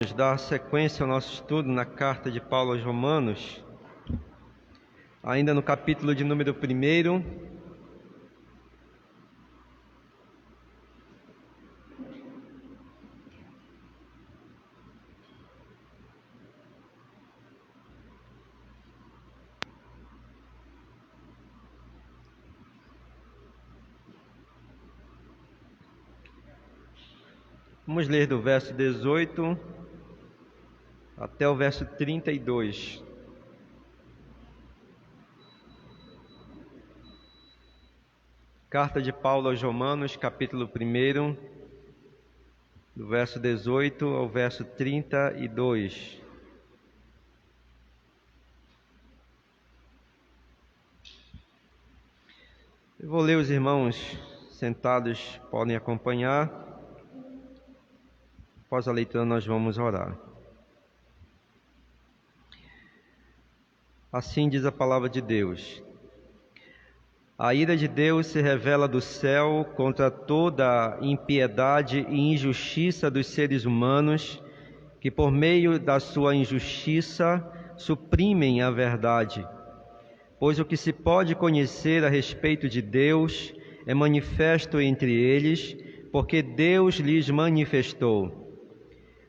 Dar sequência ao nosso estudo na carta de Paulo aos Romanos, ainda no capítulo de número 1. Vamos ler do verso 18 até o verso 32. Carta de Paulo aos Romanos, capítulo 1, do verso 18 ao verso 32. Eu vou ler, os irmãos sentados podem acompanhar. Após a leitura nós vamos orar. Assim diz a palavra de Deus: a ira de Deus se revela do céu contra toda a impiedade e injustiça dos seres humanos, que por meio da sua injustiça suprimem a verdade. Pois o que se pode conhecer a respeito de Deus é manifesto entre eles, porque Deus lhes manifestou.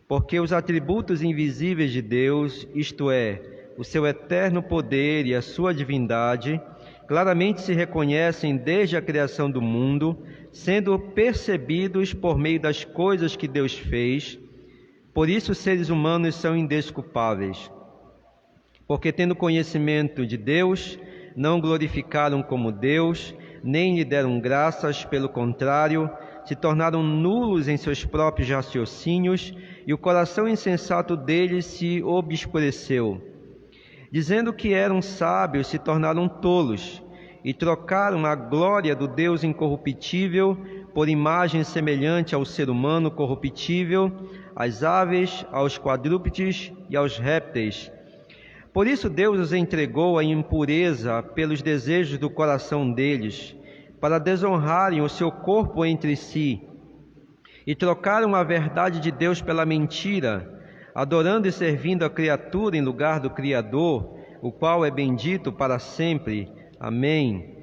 Porque os atributos invisíveis de Deus, isto é, o seu eterno poder e a sua divindade, claramente se reconhecem desde a criação do mundo, sendo percebidos por meio das coisas que Deus fez. Por isso os seres humanos são indesculpáveis. Porque tendo conhecimento de Deus, não glorificaram como Deus, nem lhe deram graças, pelo contrário, se tornaram nulos em seus próprios raciocínios, e o coração insensato deles se obscureceu. Dizendo que eram sábios, se tornaram tolos, e trocaram a glória do Deus incorruptível por imagem semelhante ao ser humano corruptível, às aves, aos quadrúpedes e aos répteis. Por isso Deus os entregou à impureza pelos desejos do coração deles, para desonrarem o seu corpo entre si, e trocaram a verdade de Deus pela mentira, adorando e servindo a criatura em lugar do Criador, o qual é bendito para sempre. Amém.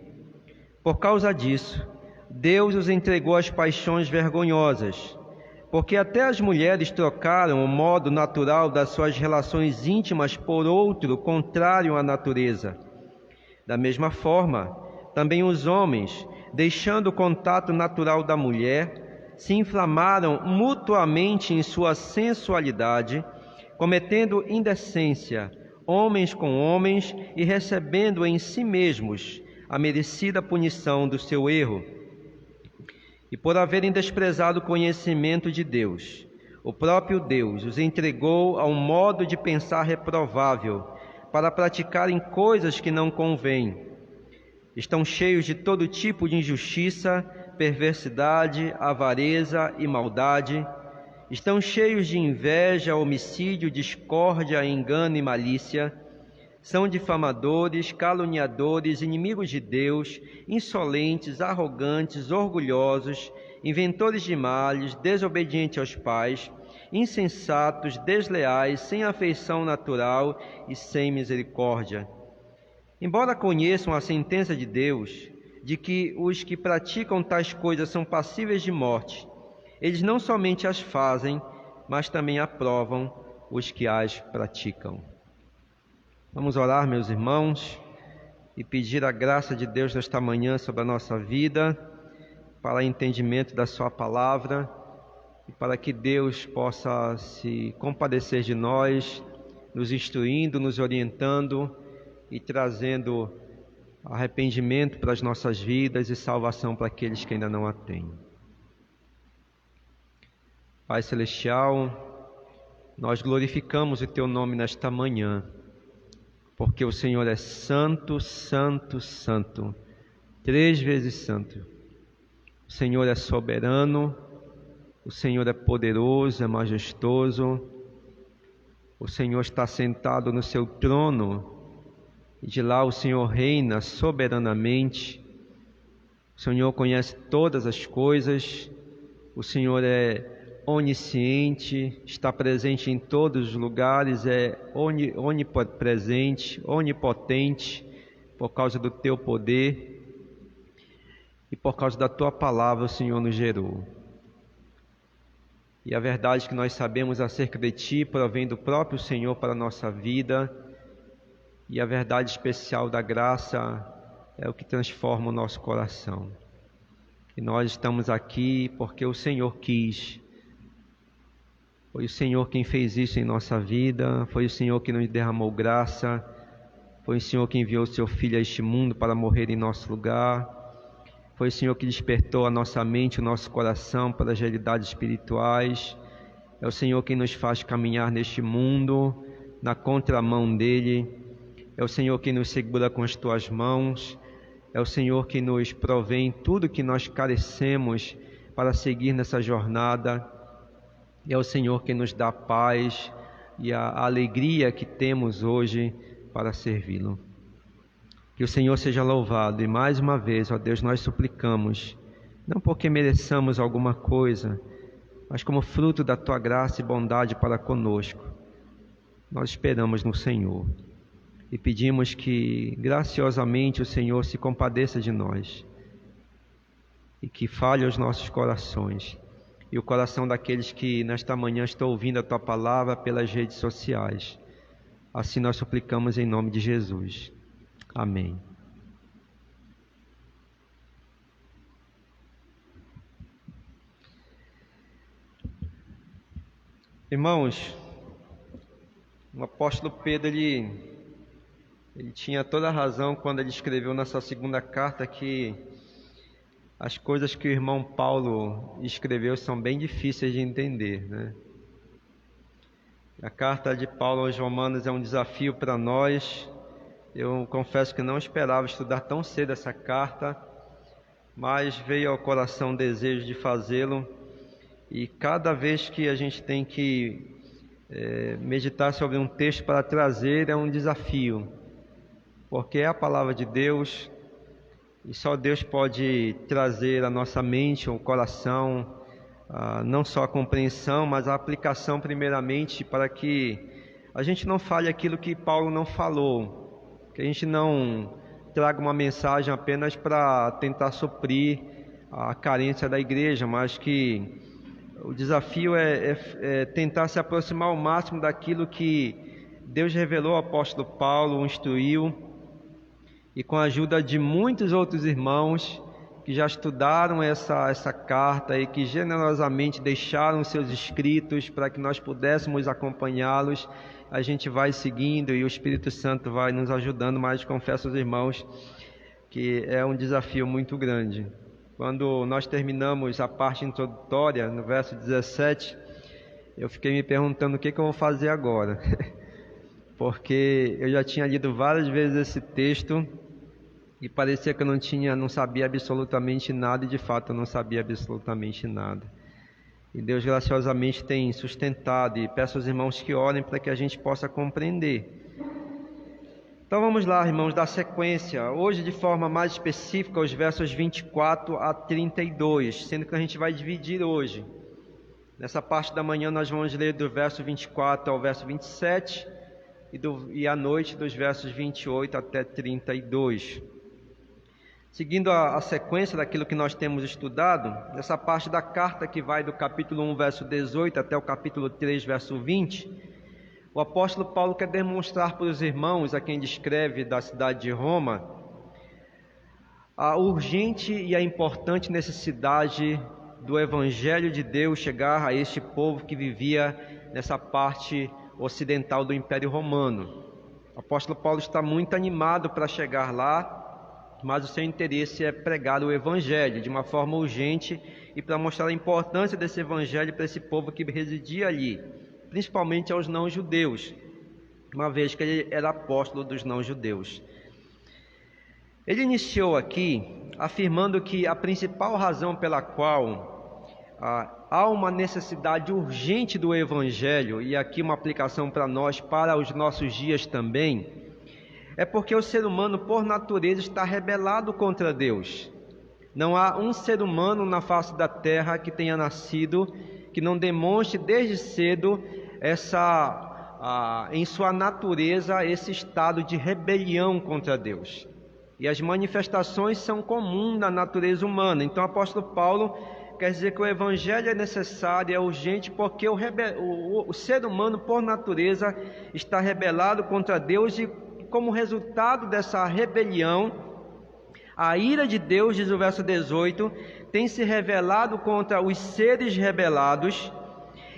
Por causa disso, Deus os entregou às paixões vergonhosas, porque até as mulheres trocaram o modo natural das suas relações íntimas por outro contrário à natureza. Da mesma forma, também os homens, deixando o contato natural da mulher, se inflamaram mutuamente em sua sensualidade, cometendo indecência, homens com homens, e recebendo em si mesmos a merecida punição do seu erro. E por haverem desprezado o conhecimento de Deus, o próprio Deus os entregou a um modo de pensar reprovável, para praticarem coisas que não convêm. Estão cheios de todo tipo de injustiça, perversidade, avareza e maldade. Estão cheios de inveja, homicídio, discórdia, engano e malícia. São difamadores, caluniadores, inimigos de Deus, insolentes, arrogantes, orgulhosos, inventores de males, desobedientes aos pais, insensatos, desleais, sem afeição natural e sem misericórdia. Embora conheçam a sentença de Deus, de que os que praticam tais coisas são passíveis de morte, eles não somente as fazem, mas também aprovam os que as praticam. Vamos orar, meus irmãos, e pedir a graça de Deus nesta manhã sobre a nossa vida, para entendimento da sua palavra, e para que Deus possa se compadecer de nós, nos instruindo, nos orientando e trazendo arrependimento para as nossas vidas e salvação para aqueles que ainda não a têm. Pai Celestial, nós glorificamos o Teu nome nesta manhã, porque o Senhor é santo, santo, santo, 3 vezes santo. O Senhor é soberano, o Senhor é poderoso, é majestoso, o Senhor está sentado no seu trono, e de lá o Senhor reina soberanamente. O Senhor conhece todas as coisas, o Senhor é onisciente, está presente em todos os lugares, é onipresente, onipotente, por causa do teu poder e por causa da tua palavra o Senhor nos gerou. E a verdade que nós sabemos acerca de ti provém do próprio Senhor para a nossa vida, e a verdade especial da graça é o que transforma o nosso coração. E nós estamos aqui porque o Senhor quis. Foi o Senhor quem fez isso em nossa vida, foi o Senhor que nos derramou graça, foi o Senhor que enviou o seu Filho a este mundo para morrer em nosso lugar, foi o Senhor que despertou a nossa mente, o nosso coração para as realidades espirituais, é o Senhor quem nos faz caminhar neste mundo, na contramão dele, é o Senhor quem nos segura com as tuas mãos, é o Senhor que nos provém tudo que nós carecemos para seguir nessa jornada, é o Senhor que nos dá a paz e a alegria que temos hoje para servi-lo. Que o Senhor seja louvado, e mais uma vez, ó Deus, nós suplicamos, não porque mereçamos alguma coisa, mas como fruto da tua graça e bondade para conosco. Nós esperamos no Senhor e pedimos que graciosamente o Senhor se compadeça de nós e que fale aos nossos corações e o coração daqueles que nesta manhã estão ouvindo a tua palavra pelas redes sociais. Assim nós suplicamos em nome de Jesus. Amém. Irmãos, o apóstolo Pedro, ele tinha toda a razão quando ele escreveu na sua segunda carta que as coisas que o irmão Paulo escreveu são bem difíceis de entender, né? A carta de Paulo aos Romanos é um desafio para nós. Eu confesso que não esperava estudar tão cedo essa carta, mas veio ao coração o desejo de fazê-lo. E cada vez que a gente tem que meditar sobre um texto para trazer, é um desafio, porque é a palavra de Deus, e só Deus pode trazer à nossa mente, ao coração, não só a compreensão, mas a aplicação primeiramente, para que a gente não fale aquilo que Paulo não falou, que a gente não traga uma mensagem apenas para tentar suprir a carência da igreja, mas que o desafio é tentar se aproximar ao máximo daquilo que Deus revelou ao apóstolo Paulo, o instruiu, e com a ajuda de muitos outros irmãos que já estudaram essa carta e que generosamente deixaram seus escritos para que nós pudéssemos acompanhá-los, a gente vai seguindo e o Espírito Santo vai nos ajudando, mas confesso aos irmãos que é um desafio muito grande. Quando nós terminamos a parte introdutória, no verso 17, eu fiquei me perguntando o que eu vou fazer agora, porque eu já tinha lido várias vezes esse texto e parecia que eu não sabia absolutamente nada, e de fato eu não sabia absolutamente nada. E Deus graciosamente tem sustentado, e peço aos irmãos que orem para que a gente possa compreender. Então vamos lá, irmãos, dar sequência, hoje de forma mais específica, os versos 24 a 32, sendo que a gente vai dividir hoje. Nessa parte da manhã nós vamos ler do verso 24 ao verso 27, e à noite dos versos 28 até 32. Seguindo a sequência daquilo que nós temos estudado, nessa parte da carta que vai do capítulo 1, verso 18 até o capítulo 3, verso 20, o apóstolo Paulo quer demonstrar para os irmãos a quem descreve da cidade de Roma a urgente e a importante necessidade do Evangelho de Deus chegar a este povo que vivia nessa parte ocidental do Império Romano. O apóstolo Paulo está muito animado para chegar lá, mas o seu interesse é pregar o Evangelho de uma forma urgente e para mostrar a importância desse Evangelho para esse povo que residia ali, principalmente aos não-judeus, uma vez que ele era apóstolo dos não-judeus. Ele iniciou aqui afirmando que a principal razão pela qual há uma necessidade urgente do Evangelho, e aqui uma aplicação para nós, para os nossos dias também, é porque o ser humano, por natureza, está rebelado contra Deus. Não há um ser humano na face da terra que tenha nascido que não demonstre desde cedo em sua natureza esse estado de rebelião contra Deus. E as manifestações são comuns na natureza humana. Então o apóstolo Paulo quer dizer que o evangelho é necessário, é urgente, porque o ser humano, por natureza, está rebelado contra Deus, e como resultado dessa rebelião, a ira de Deus, diz o verso 18, tem se revelado contra os seres rebelados,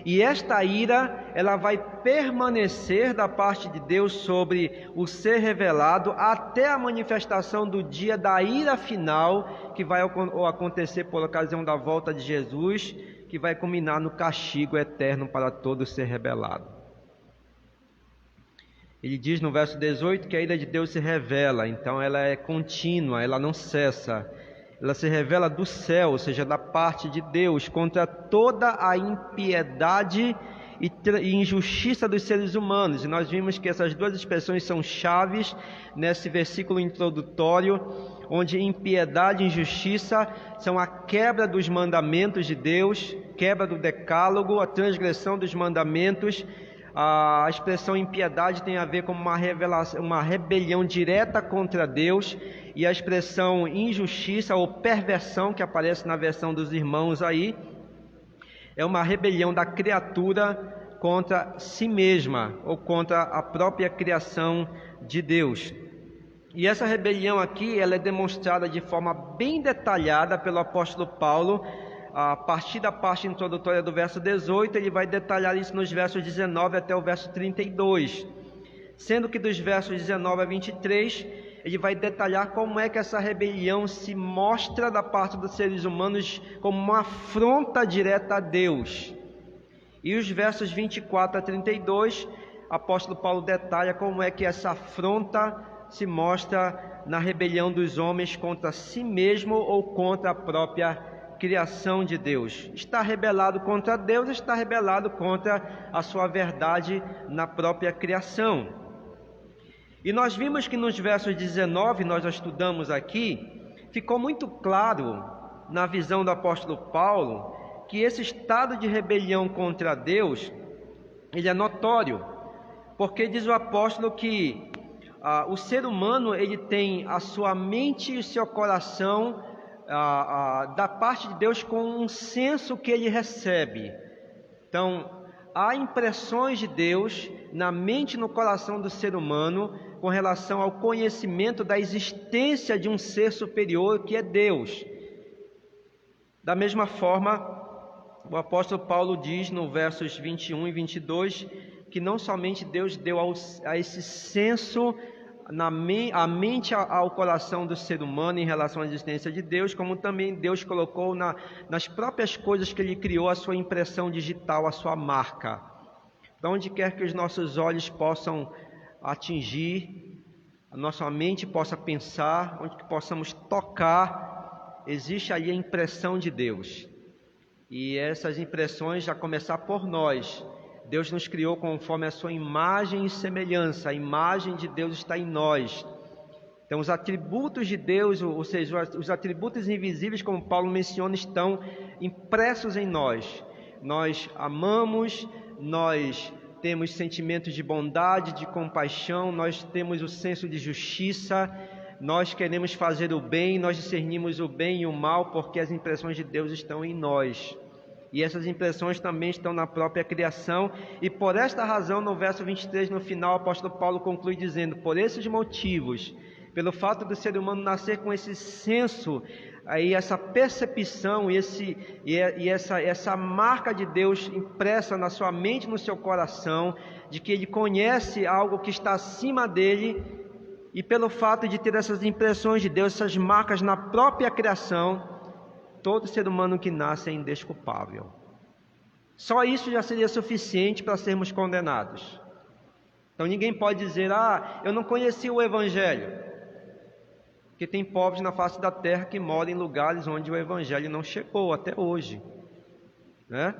e esta ira, ela vai permanecer da parte de Deus sobre o ser revelado até a manifestação do dia da ira final, que vai acontecer por ocasião da volta de Jesus, que vai culminar no castigo eterno para todo ser rebelado. Ele diz no verso 18 que a ira de Deus se revela, então ela é contínua, ela não cessa. Ela se revela do céu, ou seja, da parte de Deus, contra toda a impiedade e injustiça dos seres humanos. E nós vimos que essas duas expressões são chaves nesse versículo introdutório, onde impiedade e injustiça são a quebra dos mandamentos de Deus, quebra do decálogo, a transgressão dos mandamentos. A expressão impiedade tem a ver com uma rebelião direta contra Deus, e a expressão injustiça ou perversão, que aparece na versão dos irmãos aí, é uma rebelião da criatura contra si mesma ou contra a própria criação de Deus. E essa rebelião aqui, ela é demonstrada de forma bem detalhada pelo apóstolo Paulo. A partir da parte introdutória do verso 18, ele vai detalhar isso nos versos 19 até o verso 32, sendo que dos versos 19 a 23, ele vai detalhar como é que essa rebelião se mostra da parte dos seres humanos como uma afronta direta a Deus. E os versos 24 a 32, o apóstolo Paulo detalha como é que essa afronta se mostra na rebelião dos homens contra si mesmo ou contra a própria criação de Deus. Está rebelado contra Deus, está rebelado contra a sua verdade na própria criação. E nós vimos que nos versos 19, nós já estudamos aqui, ficou muito claro na visão do apóstolo Paulo que esse estado de rebelião contra Deus, ele é notório, porque diz o apóstolo que o ser humano, ele tem a sua mente e o seu coração da parte de Deus com um senso que ele recebe. Então, há impressões de Deus na mente e no coração do ser humano com relação ao conhecimento da existência de um ser superior que é Deus. Da mesma forma, o apóstolo Paulo diz no versos 21 e 22 que não somente Deus deu a esse senso a mente ao coração do ser humano em relação à existência de Deus, como também Deus colocou nas próprias coisas que Ele criou a sua impressão digital, a sua marca. Para onde quer que os nossos olhos possam atingir, a nossa mente possa pensar, onde que possamos tocar, existe ali a impressão de Deus. E essas impressões, já começar por nós, Deus nos criou conforme a sua imagem e semelhança. A imagem de Deus está em nós. Então, os atributos de Deus, ou seja, os atributos invisíveis, como Paulo menciona, estão impressos em nós. Nós amamos, nós temos sentimentos de bondade, de compaixão, nós temos o senso de justiça, nós queremos fazer o bem, nós discernimos o bem e o mal, porque as impressões de Deus estão em nós. E essas impressões também estão na própria criação, e por esta razão, no verso 23, no final, o apóstolo Paulo conclui dizendo: por esses motivos, pelo fato do ser humano nascer com esse senso, aí essa percepção e essa marca de Deus impressa na sua mente e no seu coração, de que ele conhece algo que está acima dele, e pelo fato de ter essas impressões de Deus, essas marcas na própria criação, todo ser humano que nasce é indesculpável. Só isso já seria suficiente para sermos condenados. Então ninguém pode dizer: eu não conheci o Evangelho. Porque tem povos na face da terra que moram em lugares onde o Evangelho não chegou até hoje, né?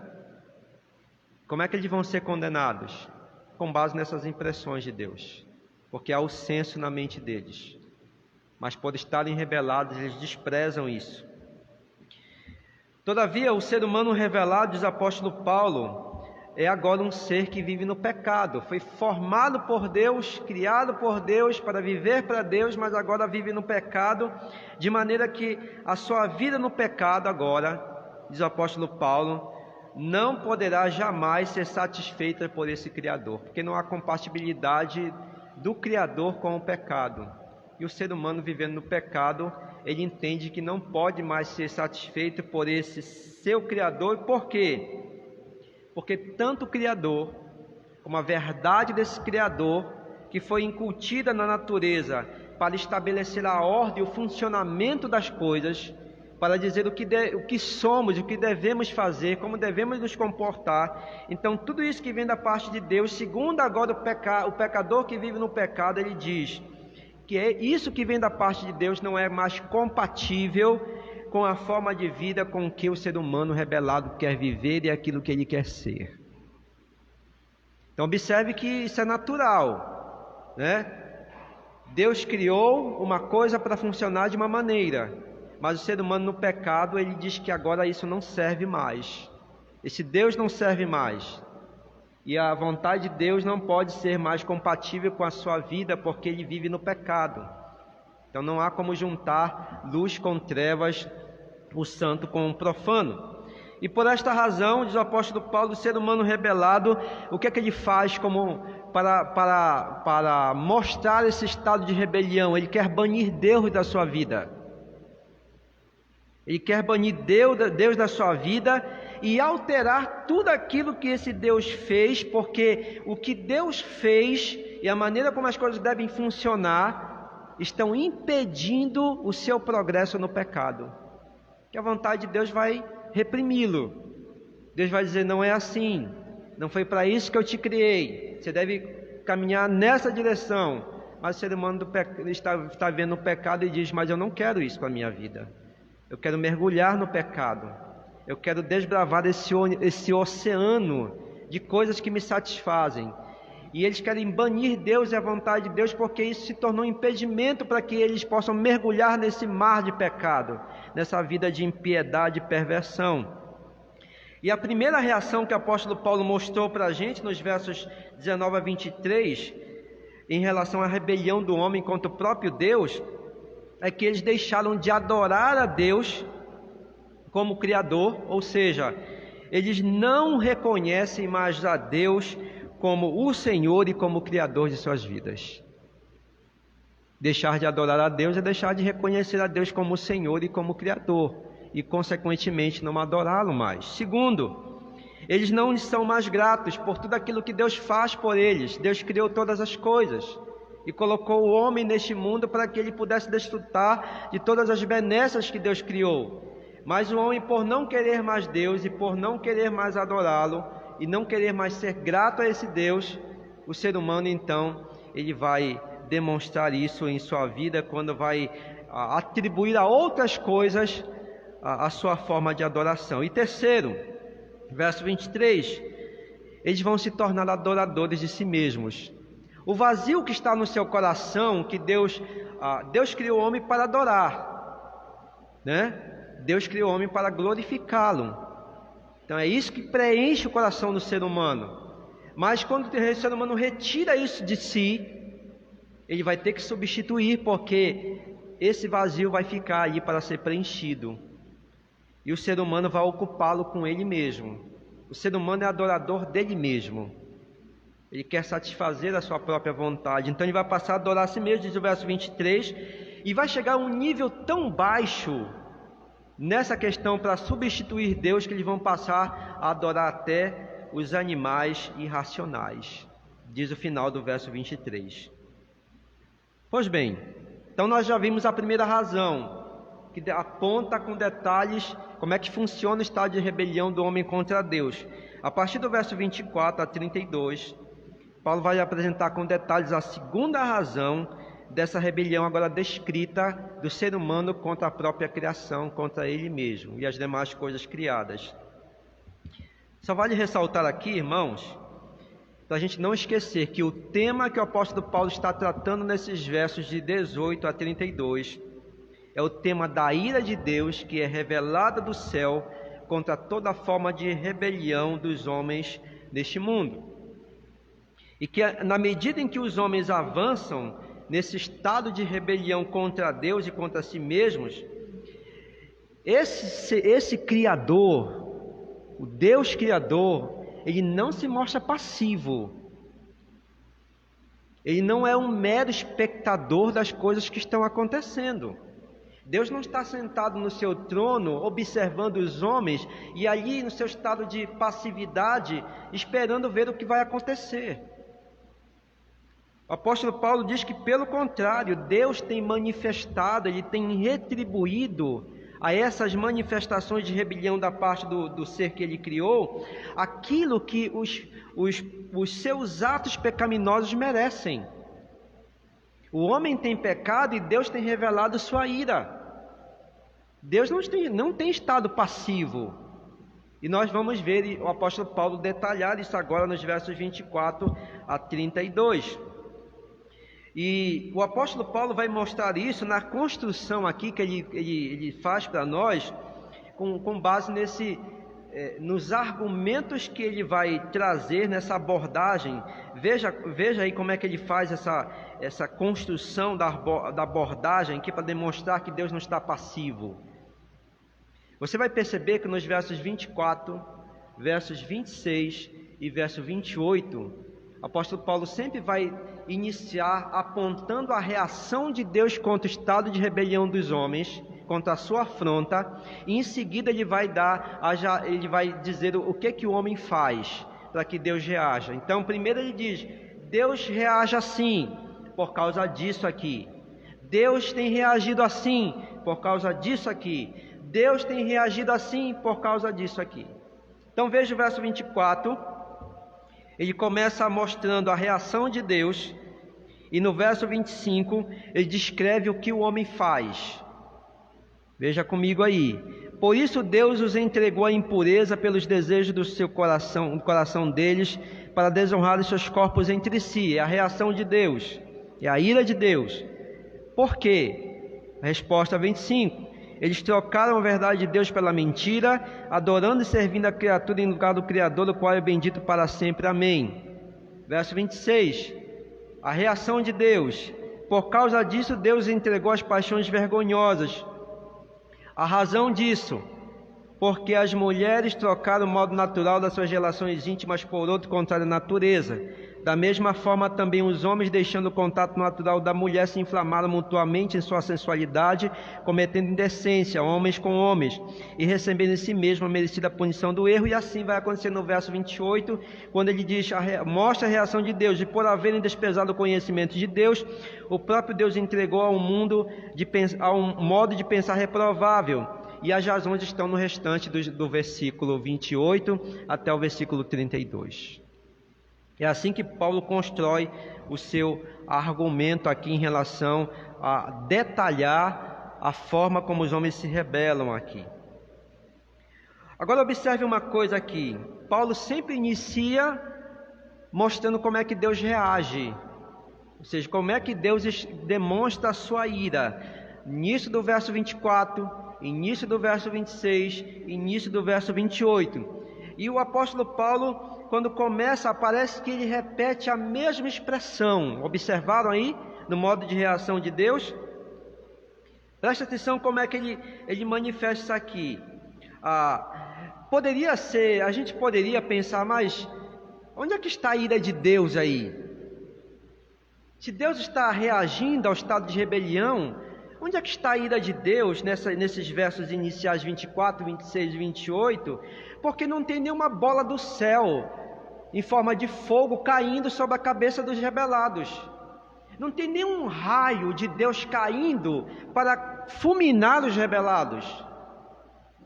Como é que eles vão ser condenados? Com base nessas impressões de Deus, porque há o senso na mente deles. Mas por estarem rebelados, eles desprezam isso. Todavia, o ser humano revelado, diz o apóstolo Paulo, é agora um ser que vive no pecado. Foi formado por Deus, criado por Deus para viver para Deus, mas agora vive no pecado, de maneira que a sua vida no pecado agora, diz o apóstolo Paulo, não poderá jamais ser satisfeita por esse Criador, porque não há compatibilidade do Criador com o pecado. E o ser humano vivendo no pecado, ele entende que não pode mais ser satisfeito por esse seu Criador. Por quê? Porque tanto o Criador, como a verdade desse Criador, que foi incutida na natureza para estabelecer a ordem e o funcionamento das coisas, para dizer o que somos, o que devemos fazer, como devemos nos comportar. Então, tudo isso que vem da parte de Deus, segundo agora o pecador que vive no pecado, ele diz que isso que vem da parte de Deus não é mais compatível com a forma de vida com que o ser humano rebelado quer viver e aquilo que ele quer ser. Então observe que isso é natural, né? Deus criou uma coisa para funcionar de uma maneira, mas o ser humano no pecado, ele diz que agora isso não serve mais. Esse Deus não serve mais. E a vontade de Deus não pode ser mais compatível com a sua vida, porque ele vive no pecado. Então não há como juntar luz com trevas, o santo com o profano. E por esta razão, diz o apóstolo Paulo, o ser humano rebelado, o que é que ele faz para mostrar esse estado de rebelião? Ele quer banir Deus da sua vida. Ele quer banir Deus da sua vida e alterar tudo aquilo que esse Deus fez, porque o que Deus fez e a maneira como as coisas devem funcionar estão impedindo o seu progresso no pecado. Que a vontade de Deus vai reprimi-lo. Deus vai dizer: não é assim, não foi para isso que eu te criei, você deve caminhar nessa direção. Mas o ser humano está vendo o pecado e diz: mas eu não quero isso para a minha vida, eu quero mergulhar no pecado, eu quero desbravar esse oceano de coisas que me satisfazem. E eles querem banir Deus e a vontade de Deus, porque isso se tornou um impedimento para que eles possam mergulhar nesse mar de pecado, nessa vida de impiedade e perversão. E a primeira reação que o apóstolo Paulo mostrou para a gente, nos versos 19 a 23, em relação à rebelião do homem contra o próprio Deus, é que eles deixaram de adorar a Deus como Criador, ou seja, eles não reconhecem mais a Deus como o Senhor e como Criador de suas vidas. Deixar de adorar a Deus é deixar de reconhecer a Deus como Senhor e como Criador, e consequentemente não adorá-lo mais. Segundo, eles não são mais gratos por tudo aquilo que Deus faz por eles. Deus criou todas as coisas e colocou o homem neste mundo para que ele pudesse desfrutar de todas as benesses que Deus criou. Mas o homem, por não querer mais Deus e por não querer mais adorá-lo e não querer mais ser grato a esse Deus, o ser humano então, ele vai demonstrar isso em sua vida quando vai atribuir a outras coisas a sua forma de adoração. E terceiro, verso 23, eles vão se tornar adoradores de si mesmos. O vazio que está no seu coração, que Deus criou o homem para adorar, né? Deus criou o homem para glorificá-lo. Então é isso que preenche o coração do ser humano. Mas quando o ser humano retira isso de si, ele vai ter que substituir, porque esse vazio vai ficar aí para ser preenchido. E o ser humano vai ocupá-lo com ele mesmo. O ser humano é adorador dele mesmo. Ele quer satisfazer a sua própria vontade. Então ele vai passar a adorar a si mesmo, diz o verso 23, e vai chegar a um nível tão baixo nessa questão para substituir Deus, que eles vão passar a adorar até os animais irracionais, diz o final do verso 23. Pois bem, então nós já vimos a primeira razão, que aponta com detalhes como é que funciona o estado de rebelião do homem contra Deus. A partir do verso 24 a 32, Paulo vai apresentar com detalhes a segunda razão dessa rebelião agora descrita do ser humano contra a própria criação, contra ele mesmo e as demais coisas criadas. Só vale ressaltar aqui, irmãos, para a gente não esquecer que o tema que o apóstolo Paulo está tratando nesses versos de 18 a 32 é o tema da ira de Deus, que é revelada do céu contra toda forma de rebelião dos homens neste mundo. E que na medida em que os homens avançam nesse estado de rebelião contra Deus e contra si mesmos, esse Criador, o Deus Criador, ele não se mostra passivo. Ele não é um mero espectador das coisas que estão acontecendo. Deus não está sentado no seu trono, observando os homens, e ali no seu estado de passividade, esperando ver o que vai acontecer. O apóstolo Paulo diz que, pelo contrário, Deus tem manifestado, Ele tem retribuído a essas manifestações de rebelião da parte do ser que Ele criou, aquilo que os seus atos pecaminosos merecem. O homem tem pecado e Deus tem revelado sua ira. Deus não tem estado passivo. E nós vamos ver o apóstolo Paulo detalhar isso agora nos versos 24 a 32. E o apóstolo Paulo vai mostrar isso na construção aqui que ele faz para nós, com base nos argumentos que ele vai trazer nessa abordagem. Veja aí como é que ele faz essa construção da abordagem aqui para demonstrar que Deus não está passivo. Você vai perceber que nos versos 24, versos 26 e verso 28, o apóstolo Paulo sempre vai iniciar apontando a reação de Deus contra o estado de rebelião dos homens, contra a sua afronta, e em seguida ele vai dizer o que o homem faz para que Deus reaja. Então, primeiro ele diz: Deus reage assim por causa disso aqui. Deus tem reagido assim por causa disso aqui. Deus tem reagido assim por causa disso aqui. Então veja o verso 24. Ele começa mostrando a reação de Deus, e no verso 25 ele descreve o que o homem faz. Veja comigo aí. Por isso Deus os entregou à impureza pelos desejos do seu coração, do coração deles, para desonrar os seus corpos entre si. É a reação de Deus, é a ira de Deus. Por quê? A resposta 25. Eles trocaram a verdade de Deus pela mentira, adorando e servindo a criatura em lugar do Criador, o qual é bendito para sempre. Amém. Verso 26. A reação de Deus. Por causa disso, Deus entregou as paixões vergonhosas. A razão disso, porque as mulheres trocaram o modo natural das suas relações íntimas por outro contrário à natureza. Da mesma forma, também os homens, deixando o contato natural da mulher, se inflamaram mutuamente em sua sensualidade, cometendo indecência, homens com homens, e recebendo em si mesmo a merecida punição do erro. E assim vai acontecer no verso 28, quando ele diz, mostra a reação de Deus: e por haverem desprezado o conhecimento de Deus, o próprio Deus entregou ao mundo a um modo de pensar reprovável. E as razões estão no restante do versículo 28 até o versículo 32. É assim que Paulo constrói o seu argumento aqui em relação a detalhar a forma como os homens se rebelam aqui. Agora observe uma coisa aqui. Paulo sempre inicia mostrando como é que Deus reage, ou seja, como é que Deus demonstra a sua ira. Início do verso 24, início do verso 26, início do verso 28. E o apóstolo Paulo, quando começa, parece que ele repete a mesma expressão. Observaram aí no modo de reação de Deus? Preste atenção como é que ele manifesta isso aqui. Poderia ser, a gente poderia pensar, mas onde é que está a ira de Deus aí? Se Deus está reagindo ao estado de rebelião, onde é que está a ira de Deus nesses versos iniciais 24, 26 e 28? Porque não tem nenhuma bola do céu em forma de fogo caindo sobre a cabeça dos rebelados. Não tem nenhum raio de Deus caindo para fulminar os rebelados.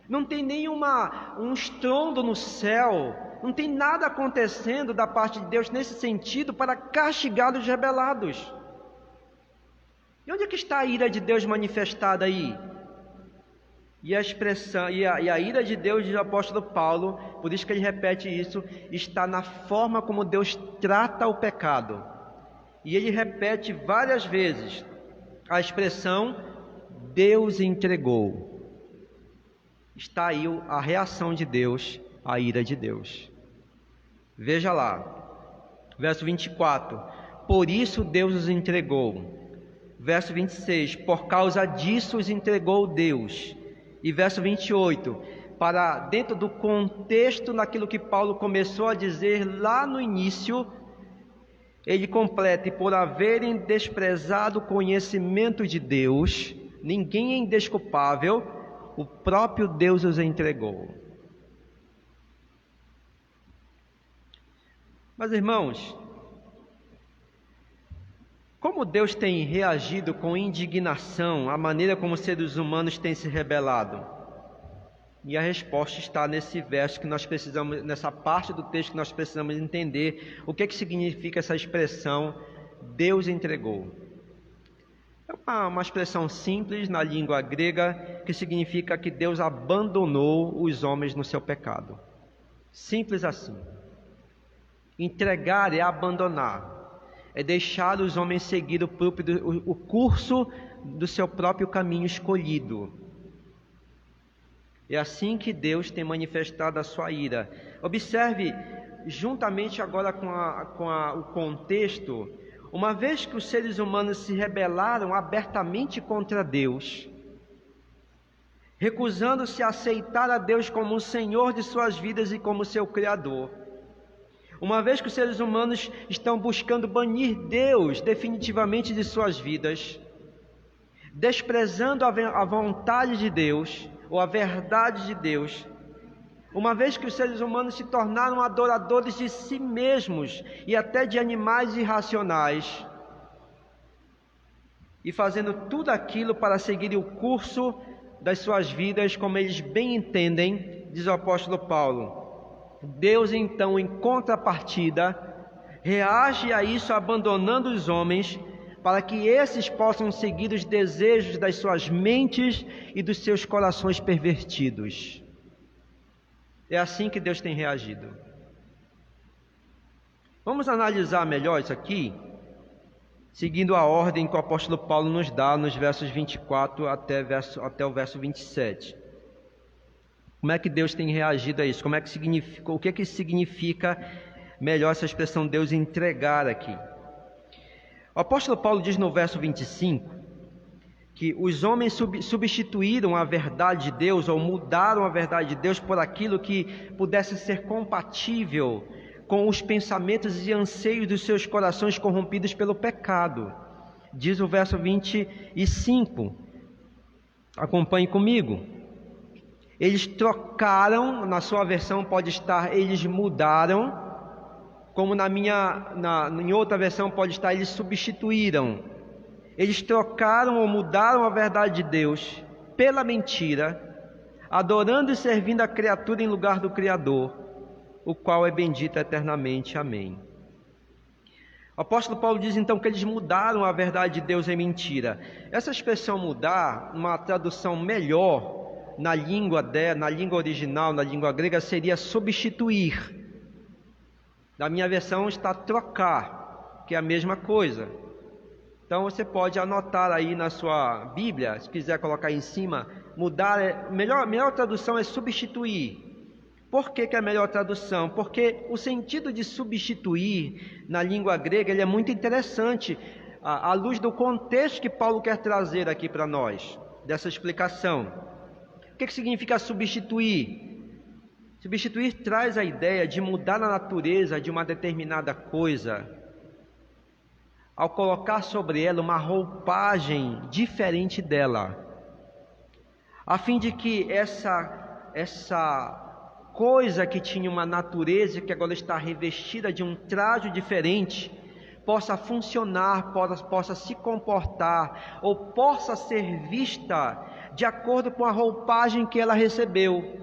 Não tem um estrondo no céu. Não tem nada acontecendo da parte de Deus nesse sentido para castigar os rebelados. E onde é que está a ira de Deus manifestada aí? E a expressão, e a ira de Deus, diz o apóstolo Paulo, por isso que ele repete isso, está na forma como Deus trata o pecado. E ele repete várias vezes a expressão Deus entregou. Está aí a reação de Deus à ira de Deus. Veja lá, verso 24: por isso Deus os entregou. Verso 26: por causa disso os entregou Deus. E verso 28: para dentro do contexto, naquilo que Paulo começou a dizer lá no início, ele completa: e por haverem desprezado o conhecimento de Deus, ninguém é indesculpável, o próprio Deus os entregou. Mas, irmãos, como Deus tem reagido com indignação à maneira como os seres humanos têm se rebelado? E a resposta está nesse verso que nós precisamos, nessa parte do texto que nós precisamos entender o que significa essa expressão Deus entregou. É uma expressão simples na língua grega que significa que Deus abandonou os homens no seu pecado. Simples assim. Entregar é abandonar, é deixar os homens seguir o curso do seu próprio caminho escolhido. É assim que Deus tem manifestado a sua ira. Observe, juntamente agora com o contexto, uma vez que os seres humanos se rebelaram abertamente contra Deus, recusando-se a aceitar a Deus como o Senhor de suas vidas e como seu Criador, uma vez que os seres humanos estão buscando banir Deus definitivamente de suas vidas, desprezando a vontade de Deus, ou a verdade de Deus, uma vez que os seres humanos se tornaram adoradores de si mesmos e até de animais irracionais, e fazendo tudo aquilo para seguir o curso das suas vidas como eles bem entendem, diz o apóstolo Paulo, Deus então, em contrapartida, reage a isso abandonando os homens, para que esses possam seguir os desejos das suas mentes e dos seus corações pervertidos. É assim que Deus tem reagido. Vamos analisar melhor isso aqui, seguindo a ordem que o apóstolo Paulo nos dá nos versos 24 até o verso 27. Como é que Deus tem reagido a isso? O que significa melhor essa expressão Deus entregar aqui? O apóstolo Paulo diz no verso 25 que os homens substituíram a verdade de Deus, ou mudaram a verdade de Deus por aquilo que pudesse ser compatível com os pensamentos e anseios dos seus corações corrompidos pelo pecado. Diz o verso 25, acompanhe comigo. Eles trocaram, na sua versão pode estar, eles mudaram, como em outra versão pode estar, eles substituíram. Eles trocaram ou mudaram a verdade de Deus pela mentira, adorando e servindo a criatura em lugar do Criador, o qual é bendito eternamente. Amém. O apóstolo Paulo diz então que eles mudaram a verdade de Deus em mentira. Essa expressão mudar, uma tradução melhor na língua original, na língua grega, seria substituir. Na minha versão está trocar, que é a mesma coisa. Então você pode anotar aí na sua Bíblia, se quiser colocar aí em cima, mudar, melhor tradução é substituir. Por que é a melhor tradução? Porque o sentido de substituir na língua grega ele é muito interessante, à luz do contexto que Paulo quer trazer aqui para nós, dessa explicação. O que significa substituir? Substituir traz a ideia de mudar a natureza de uma determinada coisa, ao colocar sobre ela uma roupagem diferente dela, a fim de que essa coisa que tinha uma natureza, que agora está revestida de um traje diferente, possa funcionar, possa se comportar, ou possa ser vista de acordo com a roupagem que ela recebeu.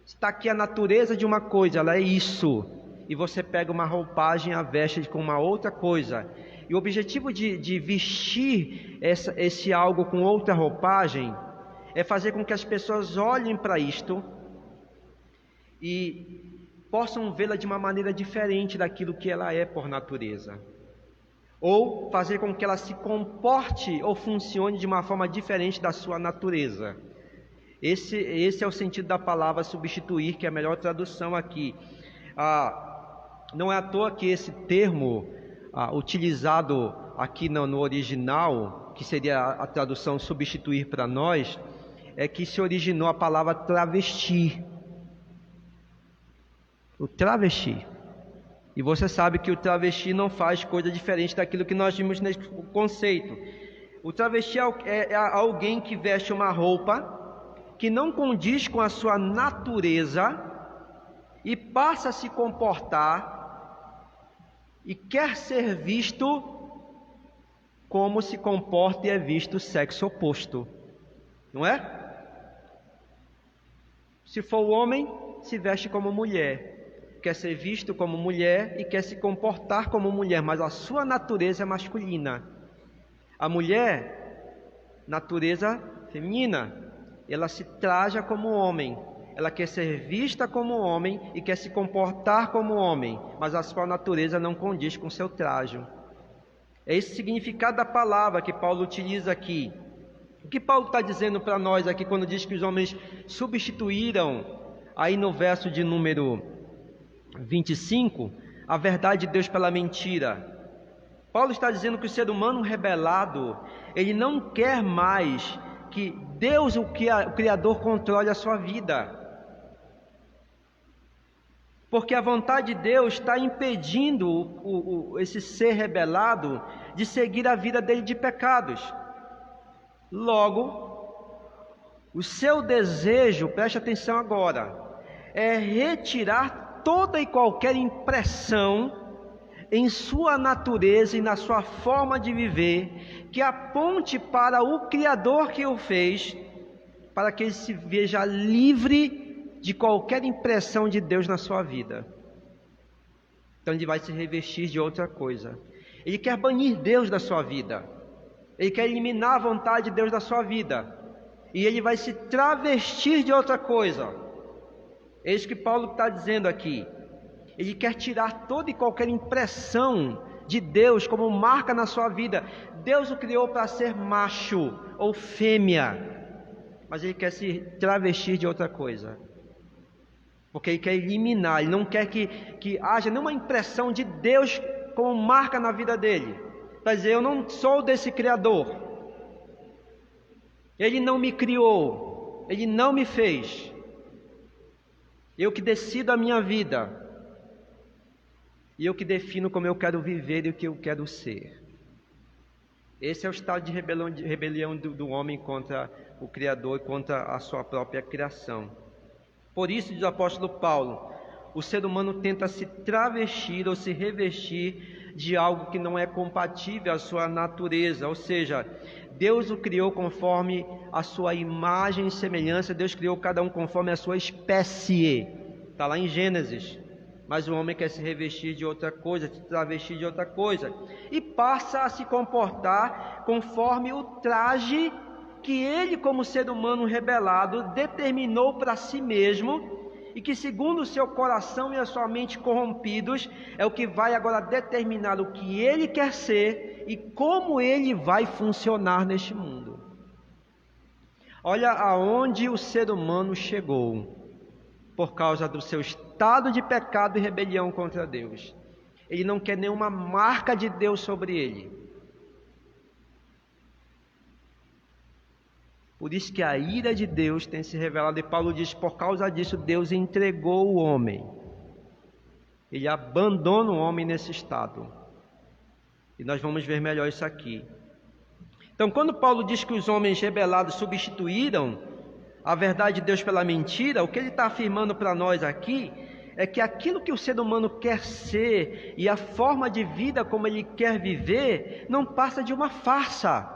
Está aqui a natureza de uma coisa, ela é isso, e você pega uma roupagem e a veste com uma outra coisa. E o objetivo de vestir esse algo com outra roupagem é fazer com que as pessoas olhem para isto e possam vê-la de uma maneira diferente daquilo que ela é por natureza, ou fazer com que ela se comporte ou funcione de uma forma diferente da sua natureza. Esse é o sentido da palavra substituir, que é a melhor tradução aqui. Não é à toa que esse termo utilizado aqui no original, que seria a tradução substituir para nós, é que se originou a palavra travesti. O travesti. E você sabe que o travesti não faz coisa diferente daquilo que nós vimos nesse conceito. O travesti é alguém que veste uma roupa que não condiz com a sua natureza e passa a se comportar e quer ser visto como se comporta e é visto o sexo oposto, não é? Se for o homem, se veste como mulher, quer ser visto como mulher e quer se comportar como mulher, mas a sua natureza é masculina. A mulher, natureza feminina, ela se traja como homem, ela quer ser vista como homem e quer se comportar como homem, mas a sua natureza não condiz com seu traje. É esse o significado da palavra que Paulo utiliza aqui. O que Paulo está dizendo para nós aqui quando diz que os homens substituíram, aí no verso de número 25, a verdade de Deus pela mentira? Paulo está dizendo que o ser humano rebelado, ele não quer mais que Deus, o Criador, controle a sua vida. Porque a vontade de Deus está impedindo esse ser rebelado de seguir a vida dele de pecados. Logo, o seu desejo, preste atenção agora, é retirar toda e qualquer impressão em sua natureza e na sua forma de viver, que aponte para o Criador que o fez, para que ele se veja livre de qualquer impressão de Deus na sua vida. Então ele vai se revestir de outra coisa. Ele quer banir Deus da sua vida. Ele quer eliminar a vontade de Deus da sua vida. E ele vai se travestir de outra coisa. É isso que Paulo está dizendo aqui. Ele quer tirar toda e qualquer impressão de Deus como marca na sua vida. Deus o criou para ser macho ou fêmea, mas ele quer se travestir de outra coisa, porque ele quer eliminar, ele não quer que haja nenhuma impressão de Deus como marca na vida dele, para dizer: eu não sou desse Criador, ele não me criou, ele não me fez, eu que decido a minha vida, e eu que defino como eu quero viver e o que eu quero ser. Esse é o estado de rebelião do homem contra o Criador e contra a sua própria criação. Por isso, diz o apóstolo Paulo, o ser humano tenta se travestir ou se revestir de algo que não é compatível à sua natureza, ou seja, Deus o criou conforme a sua imagem e semelhança, Deus criou cada um conforme a sua espécie, está lá em Gênesis. Mas o homem quer se revestir de outra coisa, se travestir de outra coisa, e passa a se comportar conforme o traje que ele, como ser humano rebelado, determinou para si mesmo, e que, segundo o seu coração e a sua mente corrompidos, é o que vai agora determinar o que ele quer ser e como ele vai funcionar neste mundo. Olha aonde o ser humano chegou por causa do seu estado de pecado e rebelião contra Deus. Ele não quer nenhuma marca de Deus sobre ele. Por isso que a ira de Deus tem se revelado, e Paulo diz: por causa disso Deus entregou o homem. Ele abandona o homem nesse estado. E nós vamos ver melhor isso aqui. Então, quando Paulo diz que os homens rebelados substituíram a verdade de Deus pela mentira, o que ele está afirmando para nós aqui é que aquilo que o ser humano quer ser e a forma de vida como ele quer viver não passa de uma farsa.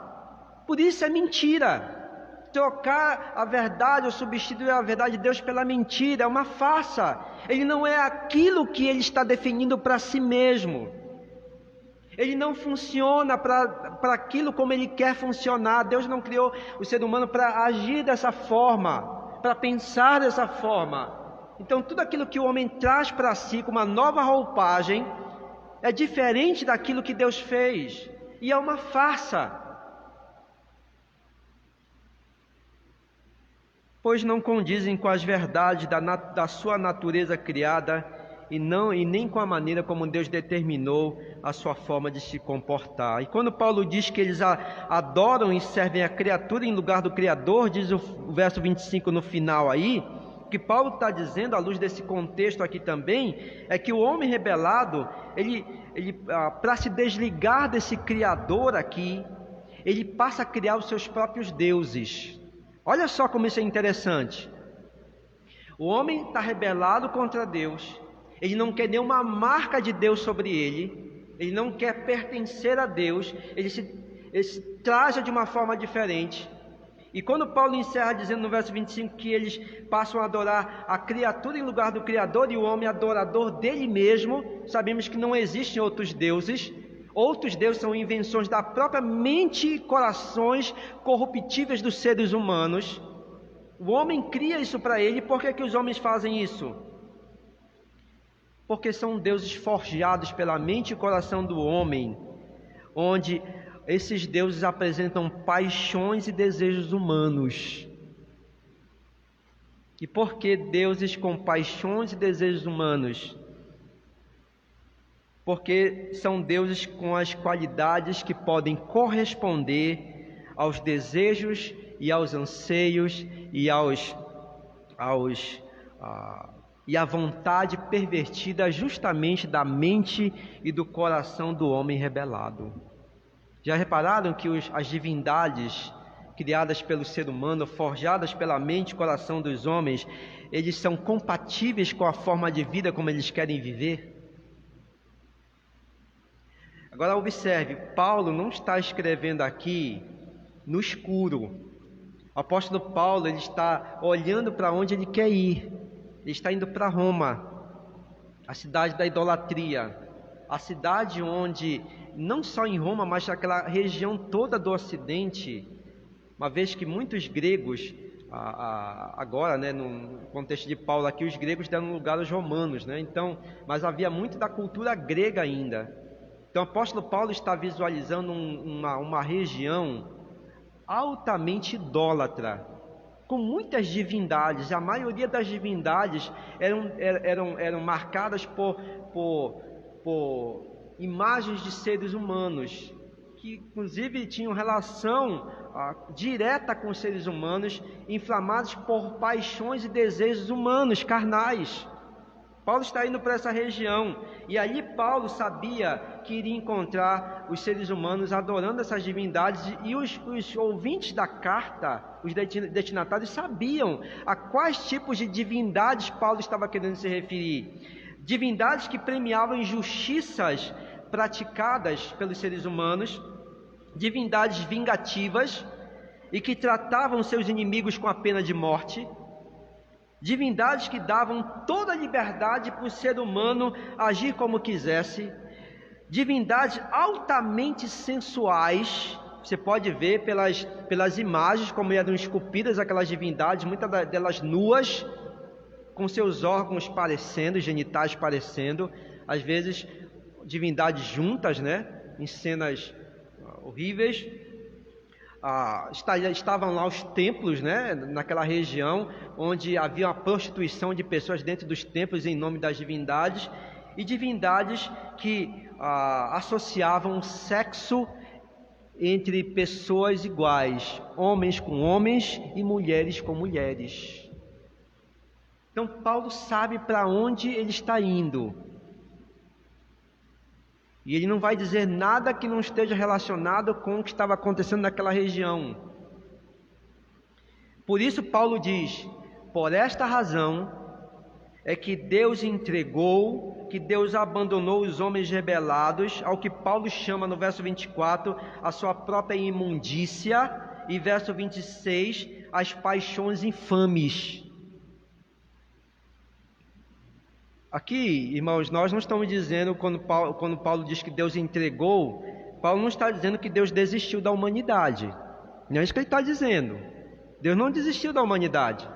Por isso é mentira. Trocar a verdade ou substituir a verdade de Deus pela mentira é uma farsa. Ele não é aquilo que ele está definindo para si mesmo. Ele não funciona para aquilo como ele quer funcionar. Deus não criou o ser humano para agir dessa forma, para pensar dessa forma. Então tudo aquilo que o homem traz para si como uma nova roupagem é diferente daquilo que Deus fez, e é uma farsa. pois não condizem com as verdades da sua natureza criada e nem com a maneira como Deus determinou a sua forma de se comportar. E quando Paulo diz que eles adoram e servem a criatura em lugar do Criador, diz o verso 25 no final aí, o que Paulo está dizendo, à luz desse contexto aqui também, é que o homem rebelado, ele para se desligar desse Criador aqui, ele passa a criar os seus próprios deuses. Olha só como isso é interessante. O homem está rebelado contra Deus, ele não quer nenhuma marca de Deus sobre ele não quer pertencer a Deus, ele se traja de uma forma diferente. E quando Paulo encerra dizendo no verso 25 que eles passam a adorar a criatura em lugar do Criador e o homem adorador dele mesmo, sabemos que não existem outros deuses. Outros deuses são invenções da própria mente e corações corruptíveis dos seres humanos. O homem cria isso para ele. Por que os homens fazem isso? Porque são deuses forjados pela mente e coração do homem, onde esses deuses apresentam paixões e desejos humanos. E por que deuses com paixões e desejos humanos? Porque são deuses com as qualidades que podem corresponder aos desejos e aos anseios e e à vontade pervertida justamente da mente e do coração do homem rebelado. Já repararam que as divindades criadas pelo ser humano, forjadas pela mente e coração dos homens, eles são compatíveis com a forma de vida como eles querem viver? Agora observe, Paulo não está escrevendo aqui no escuro. O apóstolo Paulo, ele está olhando para onde ele quer ir. Ele está indo para Roma, a cidade da idolatria, a cidade onde, não só em Roma, mas naquela região toda do Ocidente, uma vez que muitos gregos, agora, né, no contexto de Paulo aqui, os gregos deram lugar aos romanos, né? Então, mas havia muito da cultura grega ainda. Então o apóstolo Paulo está visualizando uma região altamente idólatra, com muitas divindades. A maioria das divindades eram marcadas por imagens de seres humanos, que inclusive tinham relação direta com os seres humanos, inflamados por paixões e desejos humanos, carnais. Paulo está indo para essa região, e ali Paulo sabia que iria encontrar os seres humanos adorando essas divindades, e os ouvintes da carta, os destinatários, sabiam a quais tipos de divindades Paulo estava querendo se referir. Divindades que premiavam injustiças praticadas pelos seres humanos, divindades vingativas e que tratavam seus inimigos com a pena de morte, divindades que davam toda a liberdade para o ser humano agir como quisesse, divindades altamente sensuais. Você pode ver pelas imagens como eram esculpidas aquelas divindades, muitas delas nuas, com seus órgãos parecendo, genitais parecendo, às vezes divindades juntas, né, em cenas horríveis. Estavam lá os templos, né, naquela região onde havia a prostituição de pessoas dentro dos templos em nome das divindades, e divindades que associavam sexo entre pessoas iguais, homens com homens e mulheres com mulheres. Então Paulo sabe para onde ele está indo, e ele não vai dizer nada que não esteja relacionado com o que estava acontecendo naquela região. Por isso Paulo diz: por esta razão é que Deus entregou, que Deus abandonou os homens rebelados ao que Paulo chama no verso 24 a sua própria imundícia, e verso 26 as paixões infames. Aqui, irmãos, nós não estamos dizendo, quando Paulo diz que Deus entregou, Paulo não está dizendo que Deus desistiu da humanidade. Não é isso que ele está dizendo. Deus não desistiu da humanidade.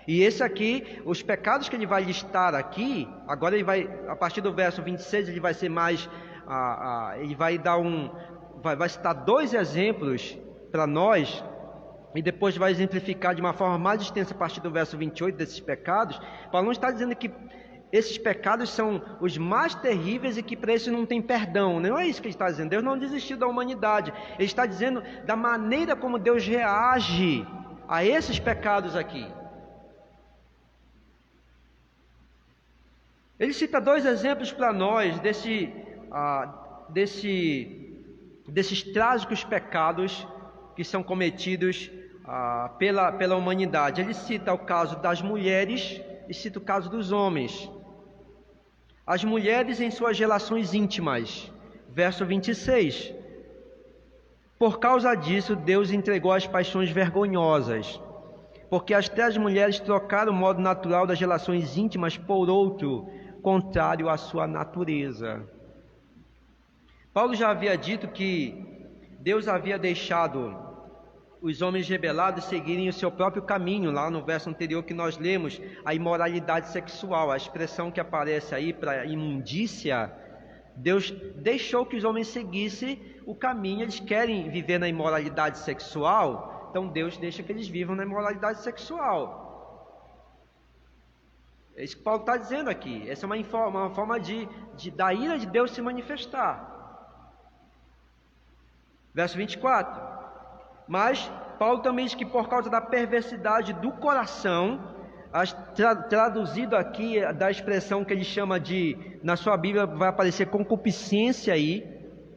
E esse aqui, os pecados que ele vai listar aqui, agora ele vai, a partir do verso 26, ele vai ser mais, ele vai dar vai citar dois exemplos para nós, e depois vai exemplificar de uma forma mais extensa a partir do verso 28 desses pecados, Paulo não está dizendo que esses pecados são os mais terríveis e que para isso não tem perdão. Não é isso que ele está dizendo. Deus não desistiu da humanidade. Ele está dizendo da maneira como Deus reage a esses pecados aqui. Ele cita 2 exemplos para nós desses trágicos pecados que são cometidos pela humanidade. Ele cita o caso das mulheres e cita o caso dos homens. As mulheres em suas relações íntimas, verso 26. Por causa disso, Deus entregou as paixões vergonhosas, porque as 3 mulheres trocaram o modo natural das relações íntimas por outro, contrário à sua natureza. Paulo já havia dito que Deus havia deixado os homens rebelados seguirem o seu próprio caminho, lá no verso anterior que nós lemos, a imoralidade sexual, a expressão que aparece aí para imundícia. Deus deixou que os homens seguissem o caminho, eles querem viver na imoralidade sexual, então Deus deixa que eles vivam na imoralidade sexual. É isso que Paulo está dizendo aqui. Essa é uma forma da ira de Deus se manifestar. Verso 24. Mas Paulo também diz que por causa da perversidade do coração, traduzido aqui da expressão que ele chama de, na sua Bíblia vai aparecer concupiscência aí,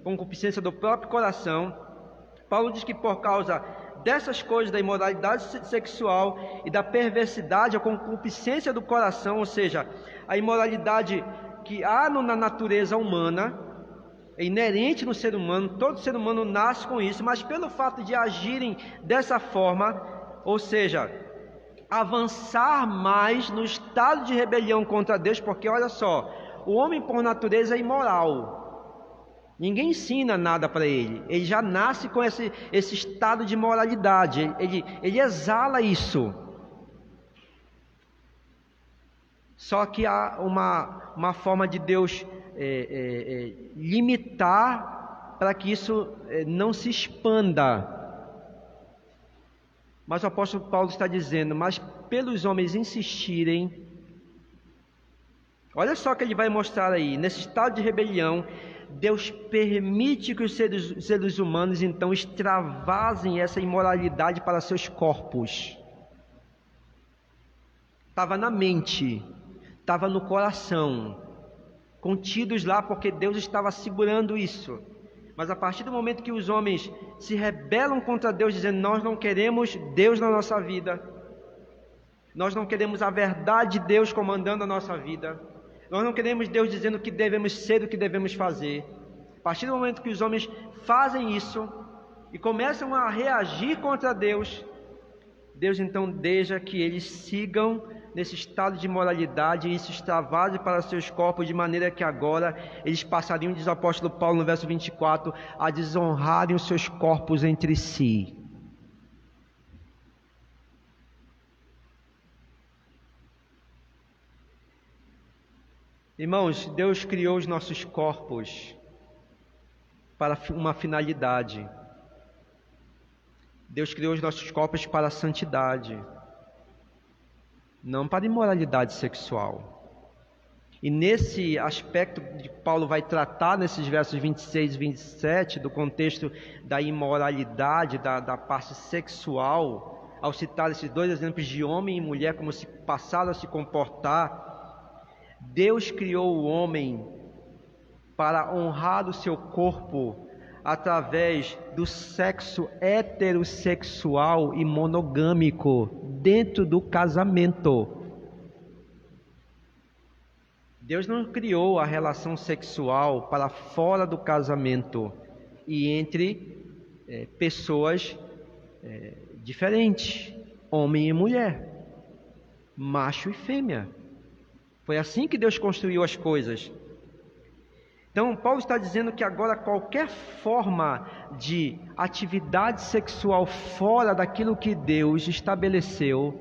concupiscência do próprio coração. Paulo diz que por causa dessas coisas, da imoralidade sexual e da perversidade, a concupiscência do coração, ou seja, a imoralidade que há na natureza humana, é inerente no ser humano, todo ser humano nasce com isso, mas pelo fato de agirem dessa forma, ou seja, avançar mais no estado de rebelião contra Deus, porque olha só, o homem por natureza é imoral, ninguém ensina nada para ele já nasce com esse estado de moralidade, ele exala isso. Só que há uma forma de Deus limitar para que isso não se expanda. Mas o apóstolo Paulo está dizendo, mas pelos homens insistirem, olha só o que ele vai mostrar aí, nesse estado de rebelião, Deus permite que os seres humanos então extravasem essa imoralidade para seus corpos. Estava na mente, estava no coração, contidos lá porque Deus estava segurando isso. Mas a partir do momento que os homens se rebelam contra Deus, dizendo, nós não queremos Deus na nossa vida, nós não queremos a verdade de Deus comandando a nossa vida, nós não queremos Deus dizendo o que devemos ser, o que devemos fazer. A partir do momento que os homens fazem isso e começam a reagir contra Deus, Deus então deixa que eles sigam nesse estado de moralidade e isso extravase para seus corpos, de maneira que agora eles passariam, diz o apóstolo Paulo no verso 24, a desonrarem os seus corpos entre si. Irmãos, Deus criou os nossos corpos para uma finalidade. Deus criou os nossos corpos para a santidade, não para a imoralidade sexual. E nesse aspecto que Paulo vai tratar nesses versos 26 e 27, do contexto da imoralidade, da parte sexual, ao citar esses 2 exemplos de homem e mulher, como se passaram a se comportar, Deus criou o homem para honrar o seu corpo através do sexo heterossexual e monogâmico dentro do casamento. Deus não criou a relação sexual para fora do casamento e entre pessoas diferentes, homem e mulher, macho e fêmea. Foi assim que Deus construiu as coisas. Então, Paulo está dizendo que agora qualquer forma de atividade sexual fora daquilo que Deus estabeleceu,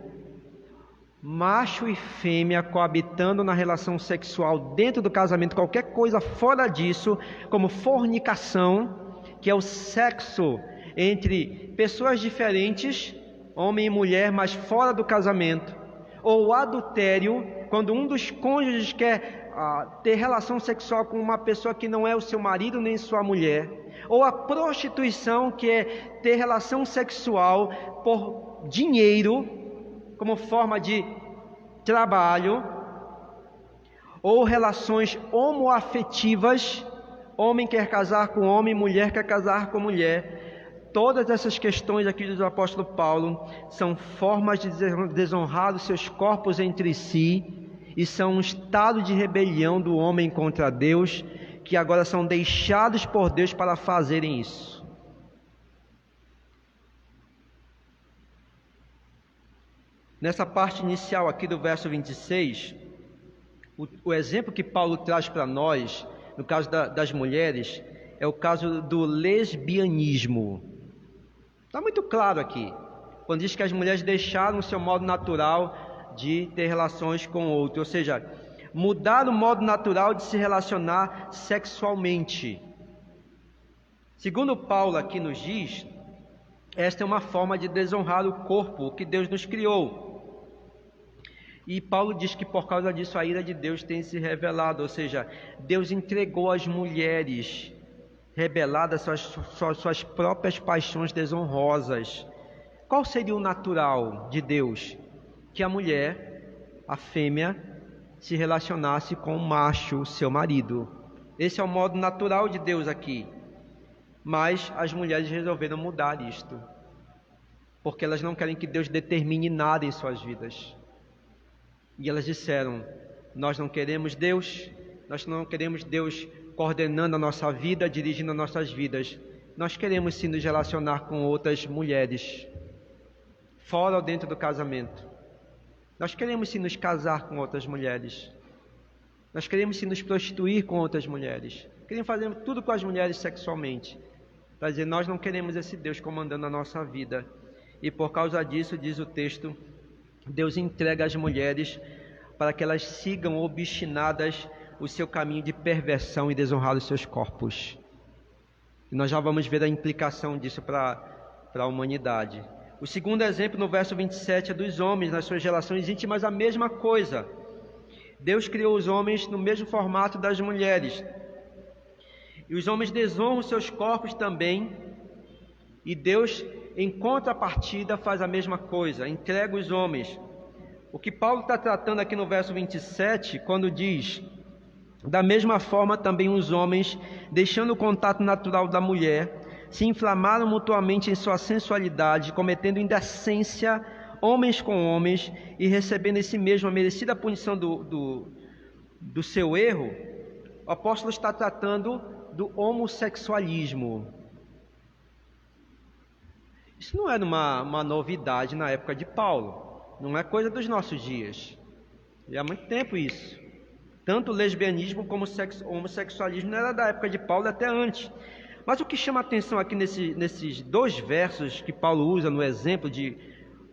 macho e fêmea coabitando na relação sexual dentro do casamento, qualquer coisa fora disso, como fornicação, que é o sexo entre pessoas diferentes, homem e mulher, mas fora do casamento, ou o adultério, quando um dos cônjuges quer ter relação sexual com uma pessoa que não é o seu marido nem sua mulher, ou a prostituição, que é ter relação sexual por dinheiro, como forma de trabalho, ou relações homoafetivas, homem quer casar com homem, mulher quer casar com mulher. Todas essas questões aqui do apóstolo Paulo são formas de desonrar os seus corpos entre si e são um estado de rebelião do homem contra Deus, que agora são deixados por Deus para fazerem isso. Nessa parte inicial aqui do verso 26, o exemplo que Paulo traz para nós, no caso das mulheres, é o caso do lesbianismo. Está muito claro aqui, quando diz que as mulheres deixaram o seu modo natural de ter relações com o outro, ou seja, mudar o modo natural de se relacionar sexualmente. Segundo Paulo aqui nos diz, esta é uma forma de desonrar o corpo que Deus nos criou. E Paulo diz que por causa disso a ira de Deus tem se revelado, ou seja, Deus entregou às mulheres rebeladas suas próprias paixões desonrosas. Qual seria o natural de Deus? Que a mulher, a fêmea, se relacionasse com o macho, seu marido. Esse é o modo natural de Deus aqui. Mas as mulheres resolveram mudar isto, porque elas não querem que Deus determine nada em suas vidas. E elas disseram: nós não queremos Deus, nós não queremos Deus coordenando a nossa vida, dirigindo as nossas vidas. Nós queremos sim nos relacionar com outras mulheres, fora ou dentro do casamento. Nós queremos sim nos casar com outras mulheres. Nós queremos sim nos prostituir com outras mulheres. Queremos fazer tudo com as mulheres sexualmente. Para dizer, nós não queremos esse Deus comandando a nossa vida. E por causa disso, diz o texto, Deus entrega as mulheres para que elas sigam obstinadas o seu caminho de perversão e desonrar os seus corpos. E nós já vamos ver a implicação disso para a humanidade. O segundo exemplo, no verso 27, é dos homens nas suas relações íntimas, a mesma coisa. Deus criou os homens no mesmo formato das mulheres. E os homens desonram seus corpos também. E Deus, em contrapartida, faz a mesma coisa, entrega os homens. O que Paulo está tratando aqui no verso 27, quando diz: da mesma forma também os homens, deixando o contato natural da mulher, se inflamaram mutuamente em sua sensualidade, cometendo indecência, homens com homens, e recebendo em si mesmo a merecida punição do seu erro. O apóstolo está tratando do homossexualismo. Isso não era uma novidade na época de Paulo, não é coisa dos nossos dias. E há muito tempo isso. Tanto o lesbianismo como o homossexualismo não era da época de Paulo, até antes. Mas o que chama a atenção aqui nesses dois versos que Paulo usa no exemplo de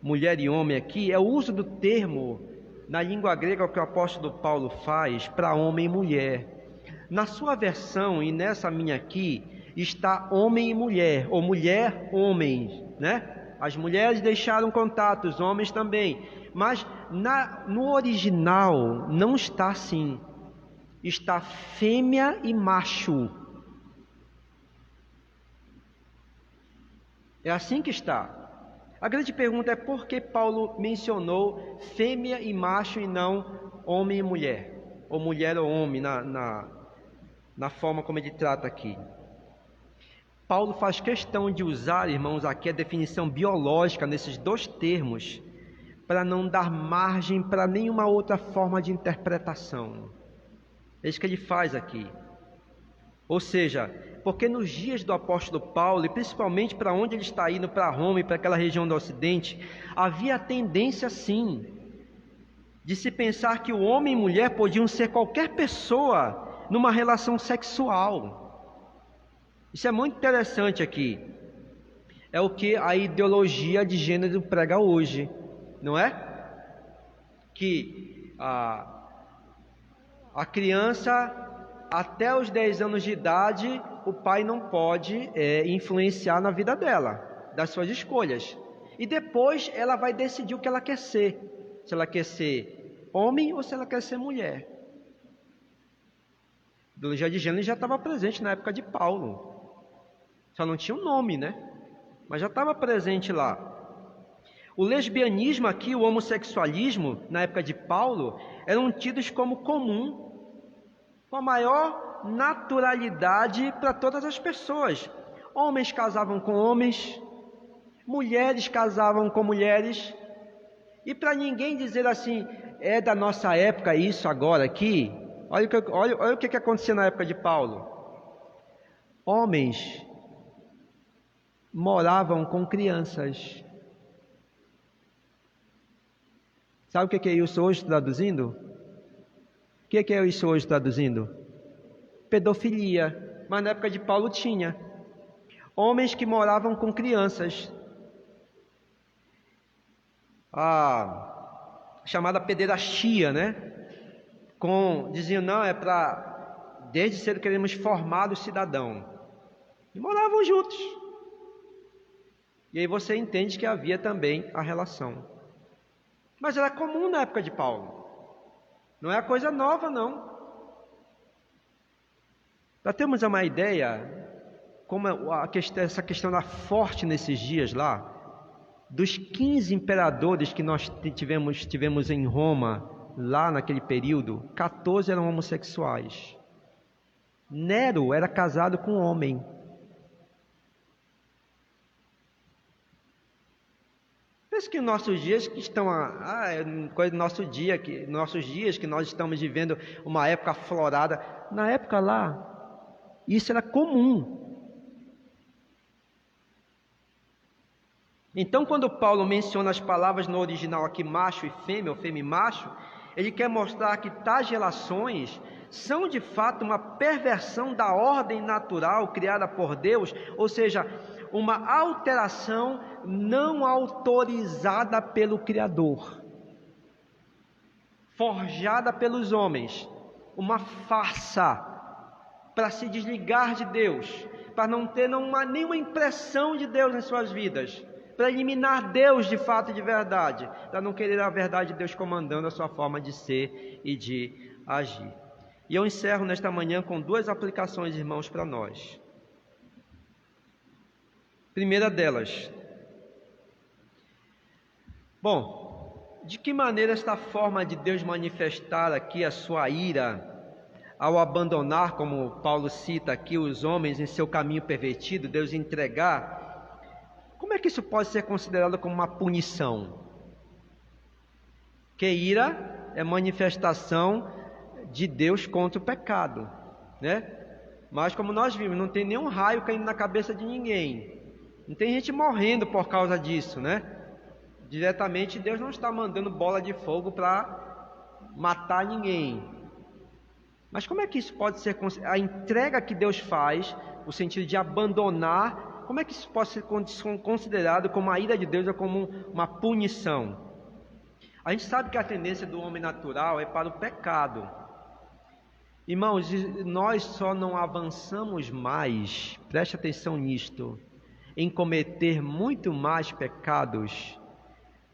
mulher e homem aqui, é o uso do termo na língua grega que o apóstolo Paulo faz para homem e mulher. Na sua versão e nessa minha aqui, está homem e mulher, ou mulher, homem, né? As mulheres deixaram contato, os homens também. Mas no original não está assim. Está fêmea e macho. É assim que está. A grande pergunta é por que Paulo mencionou fêmea e macho e não homem e mulher, ou mulher ou homem, na forma como ele trata aqui. Paulo faz questão de usar, irmãos, aqui a definição biológica nesses dois termos, para não dar margem para nenhuma outra forma de interpretação. É isso que ele faz aqui. Ou seja, porque nos dias do apóstolo Paulo, e principalmente para onde ele está indo, para Roma e para aquela região do Ocidente, havia a tendência, sim, de se pensar que o homem e mulher podiam ser qualquer pessoa numa relação sexual. Isso é muito interessante aqui. É o que a ideologia de gênero prega hoje, não é? Que a criança, até os 10 anos de idade, o pai não pode influenciar na vida dela, das suas escolhas. E depois ela vai decidir o que ela quer ser. Se ela quer ser homem ou se ela quer ser mulher. A ideologia de gênero já estava presente na época de Paulo. Só não tinha um nome, né? Mas já estava presente lá. O lesbianismo aqui, o homossexualismo, na época de Paulo, eram tidos como comum, com a maior naturalidade para todas as pessoas. Homens casavam com homens, mulheres casavam com mulheres, e para ninguém dizer assim, é da nossa época isso agora aqui, olha o que acontecia na época de Paulo. Homens moravam com crianças. Sabe o que é isso hoje traduzindo? O que é isso hoje traduzindo? Pedofilia. Mas na época de Paulo tinha. Homens que moravam com crianças. A chamada pederastia, né? Diziam, não, é para... Desde cedo queremos formar o cidadão. E moravam juntos. E aí você entende que havia também a relação. Mas era comum na época de Paulo. Não é coisa nova, não. Para termos uma ideia, como essa questão era forte nesses dias lá, dos 15 imperadores que nós tivemos em Roma, lá naquele período, 14 eram homossexuais. Nero era casado com um homem. Pensa que nossos dias que estão nossos dias que nós estamos vivendo uma época aflorada, na época lá, isso era comum. Então, quando Paulo menciona as palavras no original aqui, macho e fêmea, ou fêmea e macho, ele quer mostrar que tais relações são de fato uma perversão da ordem natural criada por Deus, ou seja, uma alteração não autorizada pelo Criador, forjada pelos homens, uma farsa para se desligar de Deus, para não ter nenhuma impressão de Deus em suas vidas, para eliminar Deus de fato e de verdade, para não querer a verdade de Deus comandando a sua forma de ser e de agir. E eu encerro nesta manhã com 2 aplicações, irmãos, para nós. Primeira delas. Bom, de que maneira esta forma de Deus manifestar aqui a sua ira, ao abandonar, como Paulo cita aqui, os homens em seu caminho pervertido, Deus entregar, como é que isso pode ser considerado como uma punição? Que ira é manifestação de Deus contra o pecado, né? Mas como nós vimos, não tem nenhum raio caindo na cabeça de ninguém, não tem gente morrendo por causa disso, né? Diretamente Deus não está mandando bola de fogo para matar ninguém. Mas como é que isso pode ser, a entrega que Deus faz, o sentido de abandonar, como é que isso pode ser considerado como a ira de Deus ou como uma punição? A gente sabe que a tendência do homem natural é para o pecado. Irmãos, nós só não avançamos mais, preste atenção nisto, em cometer muito mais pecados,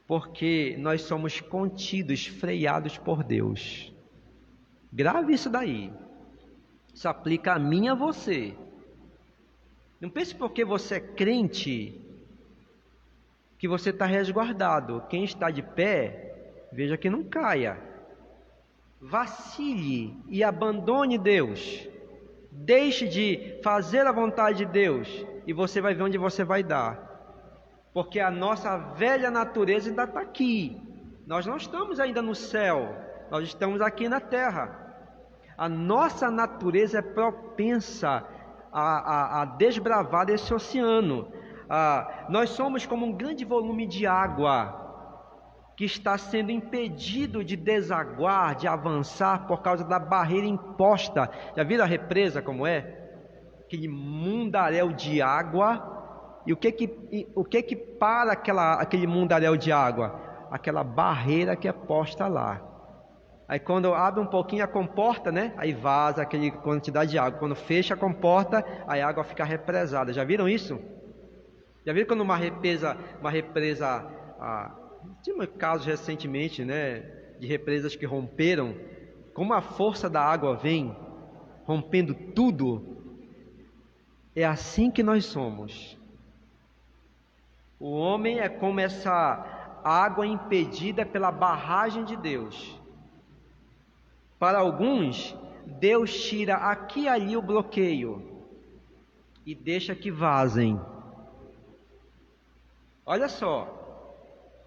porque nós somos contidos, freados por Deus. Grave isso daí. Isso aplica a mim e a você. Não pense porque você é crente que você está resguardado. Quem está de pé, veja que não caia. Vacile e abandone Deus. Deixe de fazer a vontade de Deus e você vai ver onde você vai dar. Porque a nossa velha natureza ainda está aqui. Nós não estamos ainda no céu, nós estamos aqui na terra. A nossa natureza é propensa a desbravar esse oceano. Nós somos como um grande volume de água que está sendo impedido de desaguar, de avançar por causa da barreira imposta. Já viram a represa como é? Aquele mundaréu de água. E o que para aquele mundaréu de água? Aquela barreira que é posta lá. Aí quando abre um pouquinho a comporta, né? Aí vaza aquela quantidade de água. Quando fecha a comporta, a água fica represada. Já viram isso? Já viram quando uma represa, tinha casos recentemente, né, de represas que romperam, como a força da água vem, rompendo tudo? É assim que nós somos. O homem é como essa água impedida pela barragem de Deus. Para alguns, Deus tira aqui e ali o bloqueio e deixa que vazem. Olha só,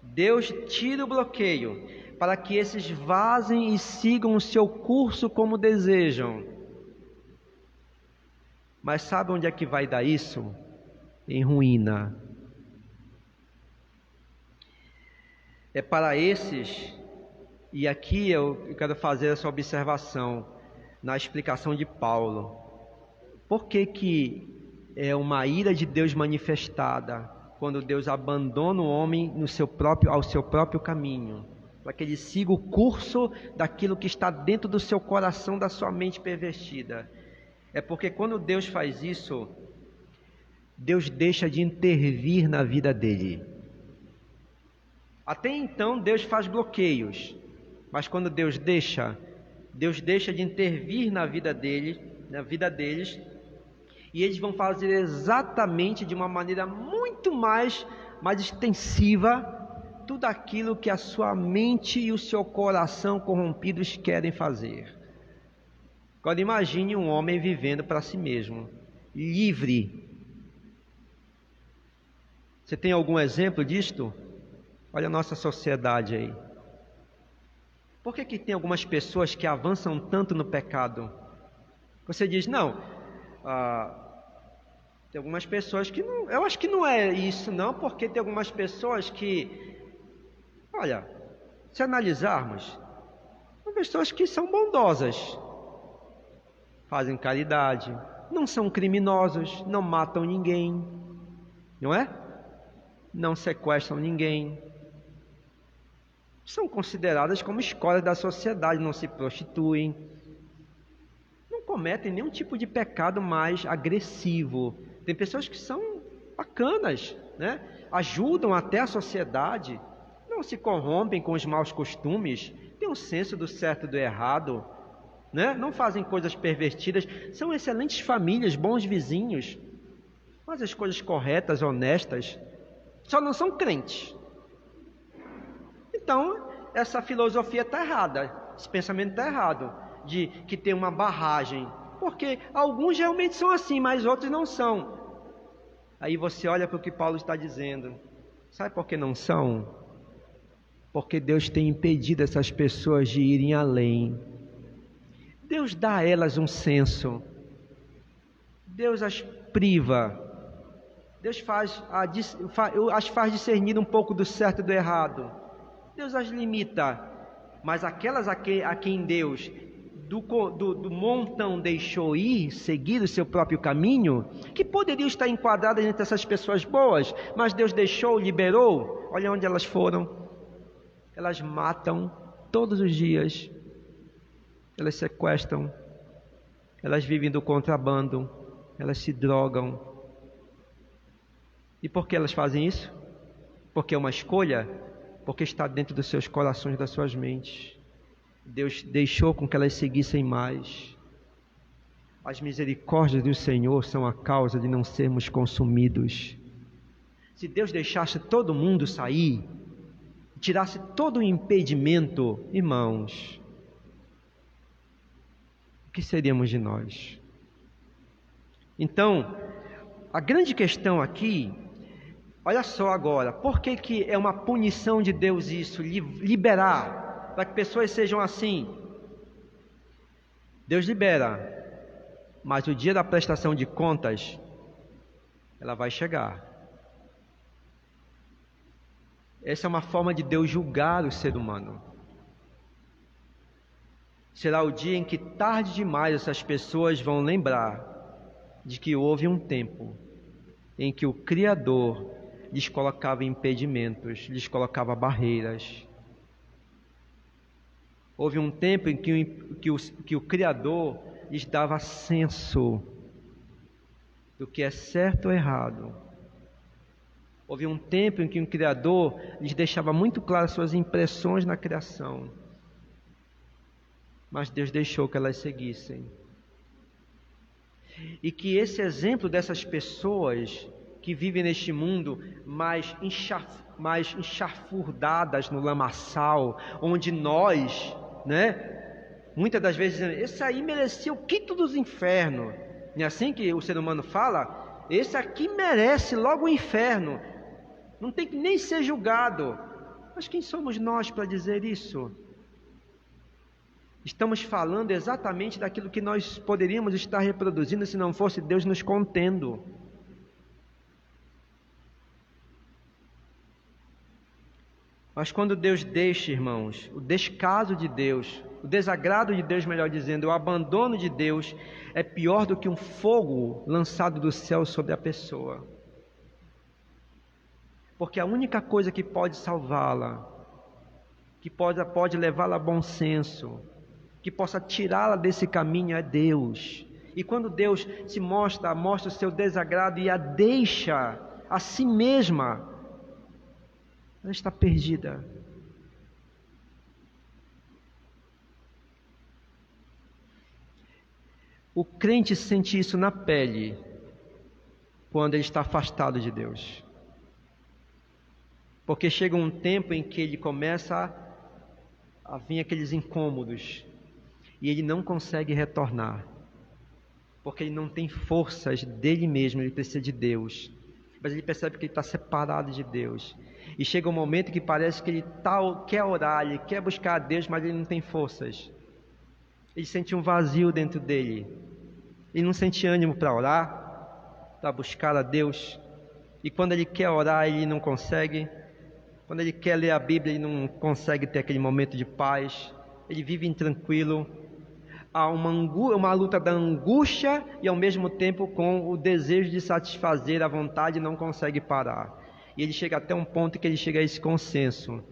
Deus tira o bloqueio para que esses vazem e sigam o seu curso como desejam. Mas sabe onde é que vai dar isso? Em ruína. É para esses, e aqui eu quero fazer essa observação na explicação de Paulo. Por que é uma ira de Deus manifestada quando Deus abandona o homem ao seu próprio caminho, para que ele siga o curso daquilo que está dentro do seu coração, da sua mente pervertida? É porque quando Deus faz isso, Deus deixa de intervir na vida dele. Até então Deus faz bloqueios, mas quando Deus deixa de intervir na vida deles, e eles vão fazer exatamente de uma maneira muito mais extensiva tudo aquilo que a sua mente e o seu coração corrompidos querem fazer. Agora imagine um homem vivendo para si mesmo, livre. Você tem algum exemplo disto? Olha a nossa sociedade aí. Por que tem algumas pessoas que avançam tanto no pecado? Você diz, não, tem algumas pessoas que não, eu acho que não é isso não, porque tem algumas pessoas que, olha, se analisarmos, são pessoas que são bondosas, fazem caridade, não são criminosos, não matam ninguém, não é? Não sequestram ninguém, são consideradas como escórias da sociedade, não se prostituem, não cometem nenhum tipo de pecado mais agressivo. Tem pessoas que são bacanas, né? Ajudam até a sociedade, não se corrompem com os maus costumes, têm um senso do certo e do errado, né? Não fazem coisas pervertidas, são excelentes famílias, bons vizinhos, fazem as coisas corretas, honestas, só não são crentes. Então, essa filosofia está errada, esse pensamento está errado, de que tem uma barragem, porque alguns realmente são assim, mas outros não são. Aí você olha para o que Paulo está dizendo, sabe por que não são? Porque Deus tem impedido essas pessoas de irem além. Deus dá a elas um senso, Deus as priva, Deus as faz discernir um pouco do certo e do errado, Deus as limita, mas aquelas a quem Deus do montão deixou ir, seguir o seu próprio caminho, que poderiam estar enquadradas entre essas pessoas boas, mas Deus deixou, liberou, olha onde elas foram. Elas matam todos os dias, elas sequestram, elas vivem do contrabando, elas se drogam. E por que elas fazem isso? Porque é uma escolha? Porque está dentro dos seus corações, das suas mentes. Deus deixou com que elas seguissem mais. As misericórdias do Senhor são a causa de não sermos consumidos. Se Deus deixasse todo mundo sair, tirasse todo o impedimento, irmãos, o que seríamos de nós? Então, a grande questão aqui, olha só agora, por que é uma punição de Deus isso, liberar, para que pessoas sejam assim? Deus libera, mas o dia da prestação de contas, ela vai chegar. Essa é uma forma de Deus julgar o ser humano. Será o dia em que tarde demais essas pessoas vão lembrar de que houve um tempo em que o Criador lhes colocava impedimentos, lhes colocava barreiras. Houve um tempo em que o Criador lhes dava senso do que é certo ou errado. Houve um tempo em que o Criador lhes deixava muito claras suas impressões na criação. Mas Deus deixou que elas seguissem. E que esse exemplo dessas pessoas que vivem neste mundo mais enxafurdadas no lamaçal, onde nós, muitas das vezes dizendo, esse aí merecia o quinto dos infernos. Não é assim que o ser humano fala? Esse aqui merece logo o inferno. Não tem que nem ser julgado. Mas quem somos nós para dizer isso? Estamos falando exatamente daquilo que nós poderíamos estar reproduzindo se não fosse Deus nos contendo. Mas quando Deus deixa, irmãos, o descaso de Deus, o desagrado de Deus, melhor dizendo, o abandono de Deus, é pior do que um fogo lançado do céu sobre a pessoa. Porque a única coisa que pode salvá-la, que pode levá-la a bom senso, que possa tirá-la desse caminho é Deus. E quando Deus se mostra o seu desagrado e a deixa a si mesma, ela está perdida. O crente sente isso na pele quando ele está afastado de Deus. Porque chega um tempo em que ele começa a vir aqueles incômodos e ele não consegue retornar, porque ele não tem forças dele mesmo, ele precisa de Deus. Mas ele percebe que ele está separado de Deus. E chega um momento que parece que ele quer orar, ele quer buscar a Deus, mas ele não tem forças. Ele sente um vazio dentro dele. Ele não sente ânimo para orar, para buscar a Deus. E quando ele quer orar, ele não consegue. Quando ele quer ler a Bíblia, ele não consegue ter aquele momento de paz. Ele vive intranquilo. Há uma luta da angústia e ao mesmo tempo com o desejo de satisfazer a vontade, não consegue parar. E ele chega até um ponto que ele chega a esse consenso: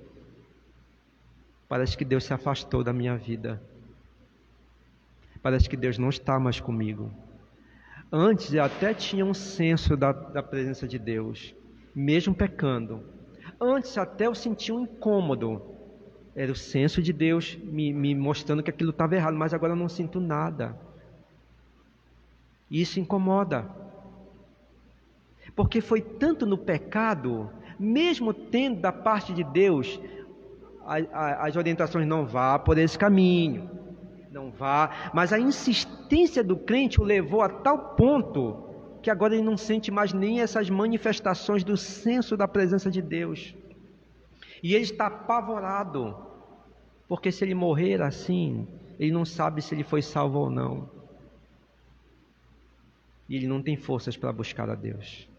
parece que Deus se afastou da minha vida, parece que Deus não está mais comigo. Antes eu até tinha um senso da presença de Deus, mesmo pecando. Antes até eu sentia um incômodo, era o senso de Deus me mostrando que aquilo estava errado, mas agora eu não sinto nada. E isso incomoda. Porque foi tanto no pecado, mesmo tendo da parte de Deus as orientações, não vá por esse caminho, não vá, mas a insistência do crente o levou a tal ponto que agora ele não sente mais nem essas manifestações do senso da presença de Deus. E ele está apavorado, porque se ele morrer assim, ele não sabe se ele foi salvo ou não. E ele não tem forças para buscar a Deus.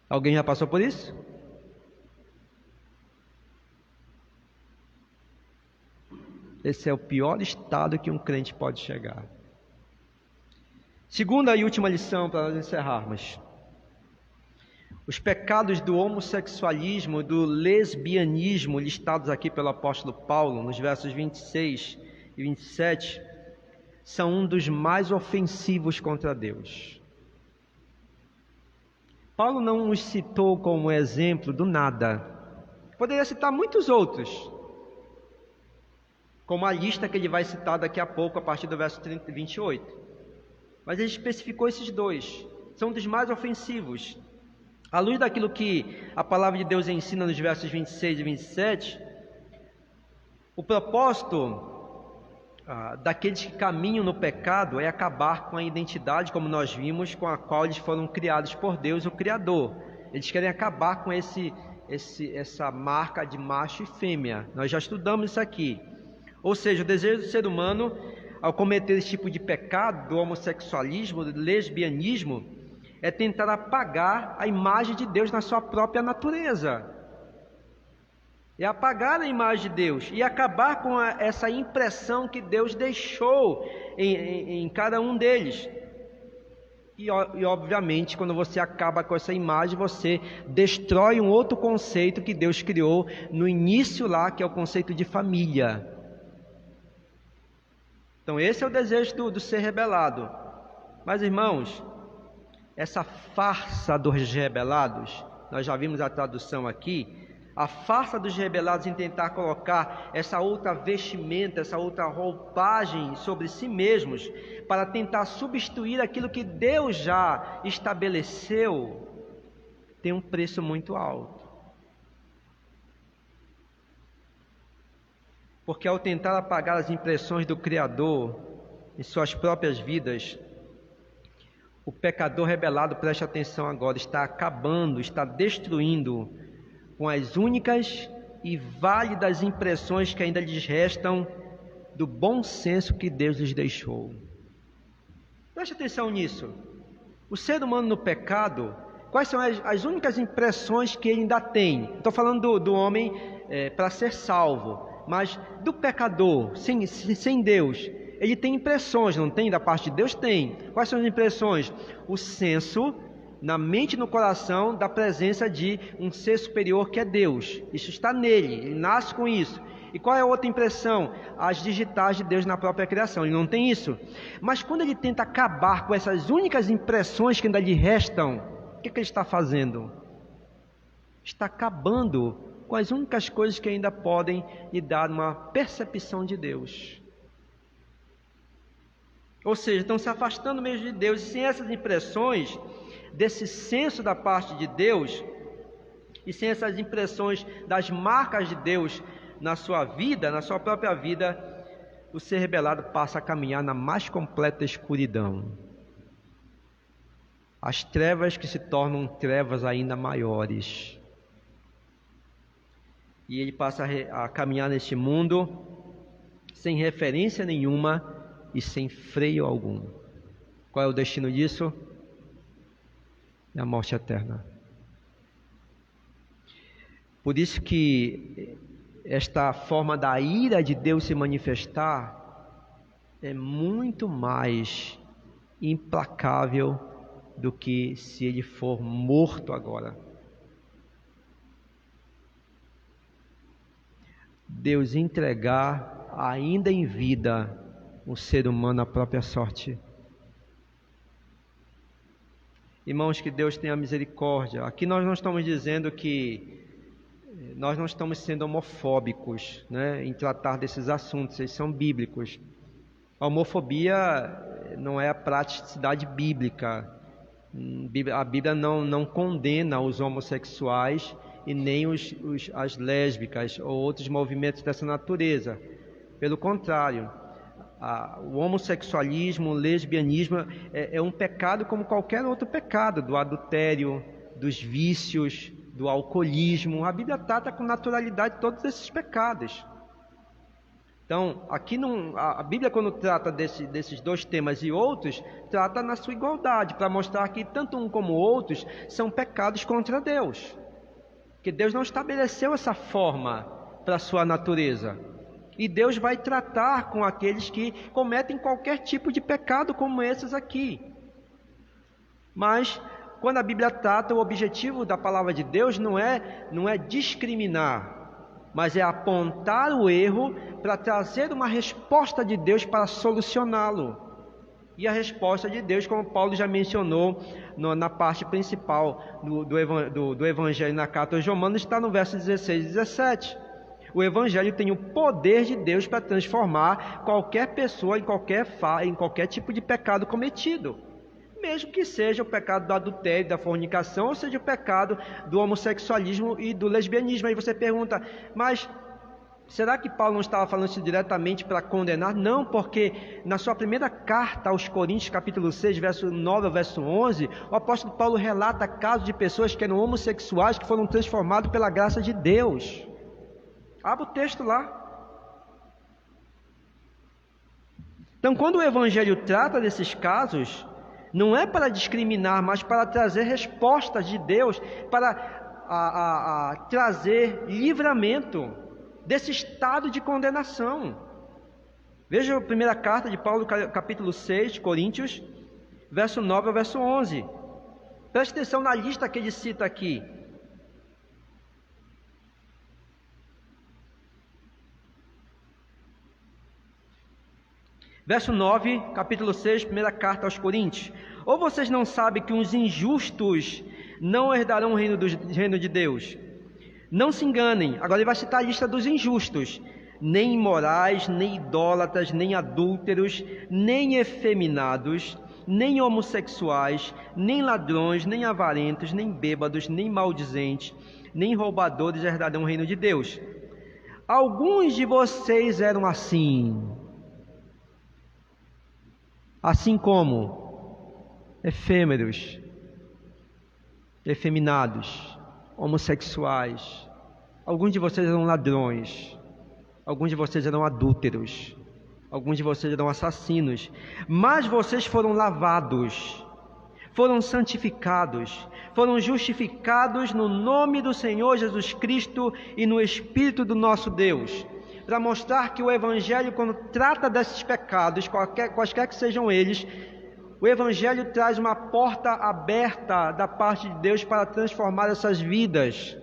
Alguém já passou por isso? Esse é o pior estado que um crente pode chegar. Segunda e última lição para nós encerrarmos. Os pecados do homossexualismo, do lesbianismo, listados aqui pelo apóstolo Paulo, nos versos 26 e 27, são um dos mais ofensivos contra Deus. Paulo não os citou como exemplo do nada. Poderia citar muitos outros, como a lista que ele vai citar daqui a pouco, a partir do verso 28. Mas ele especificou esses dois, são dos mais ofensivos. À luz daquilo que a palavra de Deus ensina nos versos 26 e 27, o propósito daqueles que caminham no pecado é acabar com a identidade, como nós vimos, com a qual eles foram criados por Deus, o Criador. Eles querem acabar com essa marca de macho e fêmea. Nós já estudamos isso aqui. Ou seja, o desejo do ser humano, ao cometer esse tipo de pecado, do homossexualismo, do lesbianismo, é tentar apagar a imagem de Deus na sua própria natureza. É apagar a imagem de Deus e acabar com essa impressão que Deus deixou em cada um deles. E obviamente, quando você acaba com essa imagem, você destrói um outro conceito que Deus criou no início lá, que é o conceito de família. Então esse é o desejo do ser rebelado. Mas irmãos, essa farsa dos rebelados nós já vimos a tradução aqui, a farsa dos rebelados em tentar colocar essa outra vestimenta, essa outra roupagem sobre si mesmos, para tentar substituir aquilo que Deus já estabeleceu, tem um preço muito alto. Porque ao tentar apagar as impressões do Criador em suas próprias vidas, o pecador rebelado, preste atenção agora, está acabando, está destruindo com as únicas e válidas impressões que ainda lhes restam do bom senso que Deus lhes deixou. Preste atenção nisso. O ser humano no pecado, quais são as únicas impressões que ele ainda tem? Estou falando do homem para ser salvo, mas do pecador, sem Deus, ele tem impressões, não tem? Da parte de Deus tem. Quais são as impressões? O senso na mente e no coração da presença de um ser superior que é Deus. Isso está nele, ele nasce com isso. E qual é a outra impressão? As digitais de Deus na própria criação, ele não tem isso. Mas quando ele tenta acabar com essas únicas impressões que ainda lhe restam, o que ele está fazendo? Está acabando com as únicas coisas que ainda podem lhe dar uma percepção de Deus. Ou seja, estão se afastando mesmo de Deus, e sem essas impressões, desse senso da parte de Deus, e sem essas impressões das marcas de Deus na sua vida, na sua própria vida, o ser rebelado passa a caminhar na mais completa escuridão. As trevas que se tornam trevas ainda maiores. E ele passa a caminhar neste mundo sem referência nenhuma e sem freio algum. Qual é o destino disso? É a morte eterna. Por isso que esta forma da ira de Deus se manifestar é muito mais implacável do que se ele for morto agora. Deus entregar ainda em vida o ser humano à própria sorte. Irmãos, que Deus tenha misericórdia. Aqui nós não estamos dizendo que nós não estamos sendo homofóbicos, né, em tratar desses assuntos, eles são bíblicos. A homofobia não é a praticidade bíblica. A Bíblia não condena os homossexuais e nem as lésbicas ou outros movimentos dessa natureza. Pelo contrário, o homossexualismo, o lesbianismo é um pecado como qualquer outro pecado, do adultério, dos vícios, do alcoolismo. A Bíblia trata com naturalidade todos esses pecados. Então, aqui a Bíblia, quando trata desses dois temas e outros, trata na sua igualdade, para mostrar que tanto um como outros são pecados contra Deus. Que Deus não estabeleceu essa forma para a sua natureza. E Deus vai tratar com aqueles que cometem qualquer tipo de pecado como esses aqui. Mas, quando a Bíblia trata, o objetivo da palavra de Deus não é discriminar, mas é apontar o erro para trazer uma resposta de Deus para solucioná-lo. E a resposta de Deus, como Paulo já mencionou na parte principal do Evangelho na carta aos Romanos, está no verso 16 e 17. O Evangelho tem o poder de Deus para transformar qualquer pessoa em qualquer tipo de pecado cometido. Mesmo que seja o pecado do adultério, da fornicação, ou seja o pecado do homossexualismo e do lesbianismo. Aí você pergunta, mas será que Paulo não estava falando isso diretamente para condenar? Não, porque na sua primeira carta aos Coríntios, capítulo 6, verso 9 ao verso 11, o apóstolo Paulo relata casos de pessoas que eram homossexuais que foram transformados pela graça de Deus. Abra o texto lá. Então, quando o Evangelho trata desses casos, não é para discriminar, mas para trazer respostas de Deus, para trazer livramento desse estado de condenação. Veja a primeira carta de Paulo, capítulo 6, Coríntios, verso 9 ao verso 11. Preste atenção na lista que ele cita aqui. Verso 9, capítulo 6, primeira carta aos Coríntios. Ou vocês não sabem que os injustos não herdarão o reino de Deus. Não se enganem, agora ele vai citar a lista dos injustos: nem imorais, nem idólatras, nem adúlteros, nem efeminados, nem homossexuais, nem ladrões, nem avarentos, nem bêbados, nem maldizentes, nem roubadores herdarão o reino de Deus. Alguns de vocês eram assim como efêmeros, efeminados, homossexuais. Alguns de vocês eram ladrões, alguns de vocês eram adúlteros, alguns de vocês eram assassinos, mas vocês foram lavados, foram santificados, foram justificados no nome do Senhor Jesus Cristo e no Espírito do nosso Deus, para mostrar que o Evangelho, quando trata desses pecados, quaisquer que sejam eles, o Evangelho traz uma porta aberta da parte de Deus para transformar essas vidas,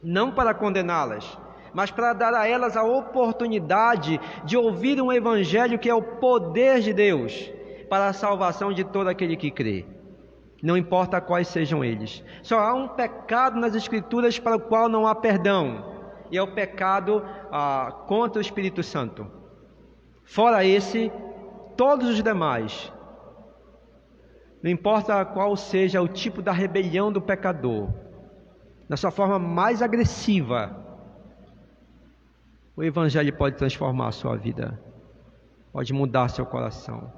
não para condená-las, mas para dar a elas a oportunidade de ouvir um Evangelho que é o poder de Deus para a salvação de todo aquele que crê, não importa quais sejam eles. Só há um pecado nas Escrituras para o qual não há perdão, e é o pecado contra o Espírito Santo. Fora esse, todos os demais, não importa qual seja o tipo da rebelião do pecador, na sua forma mais agressiva, o Evangelho pode transformar a sua vida, pode mudar seu coração,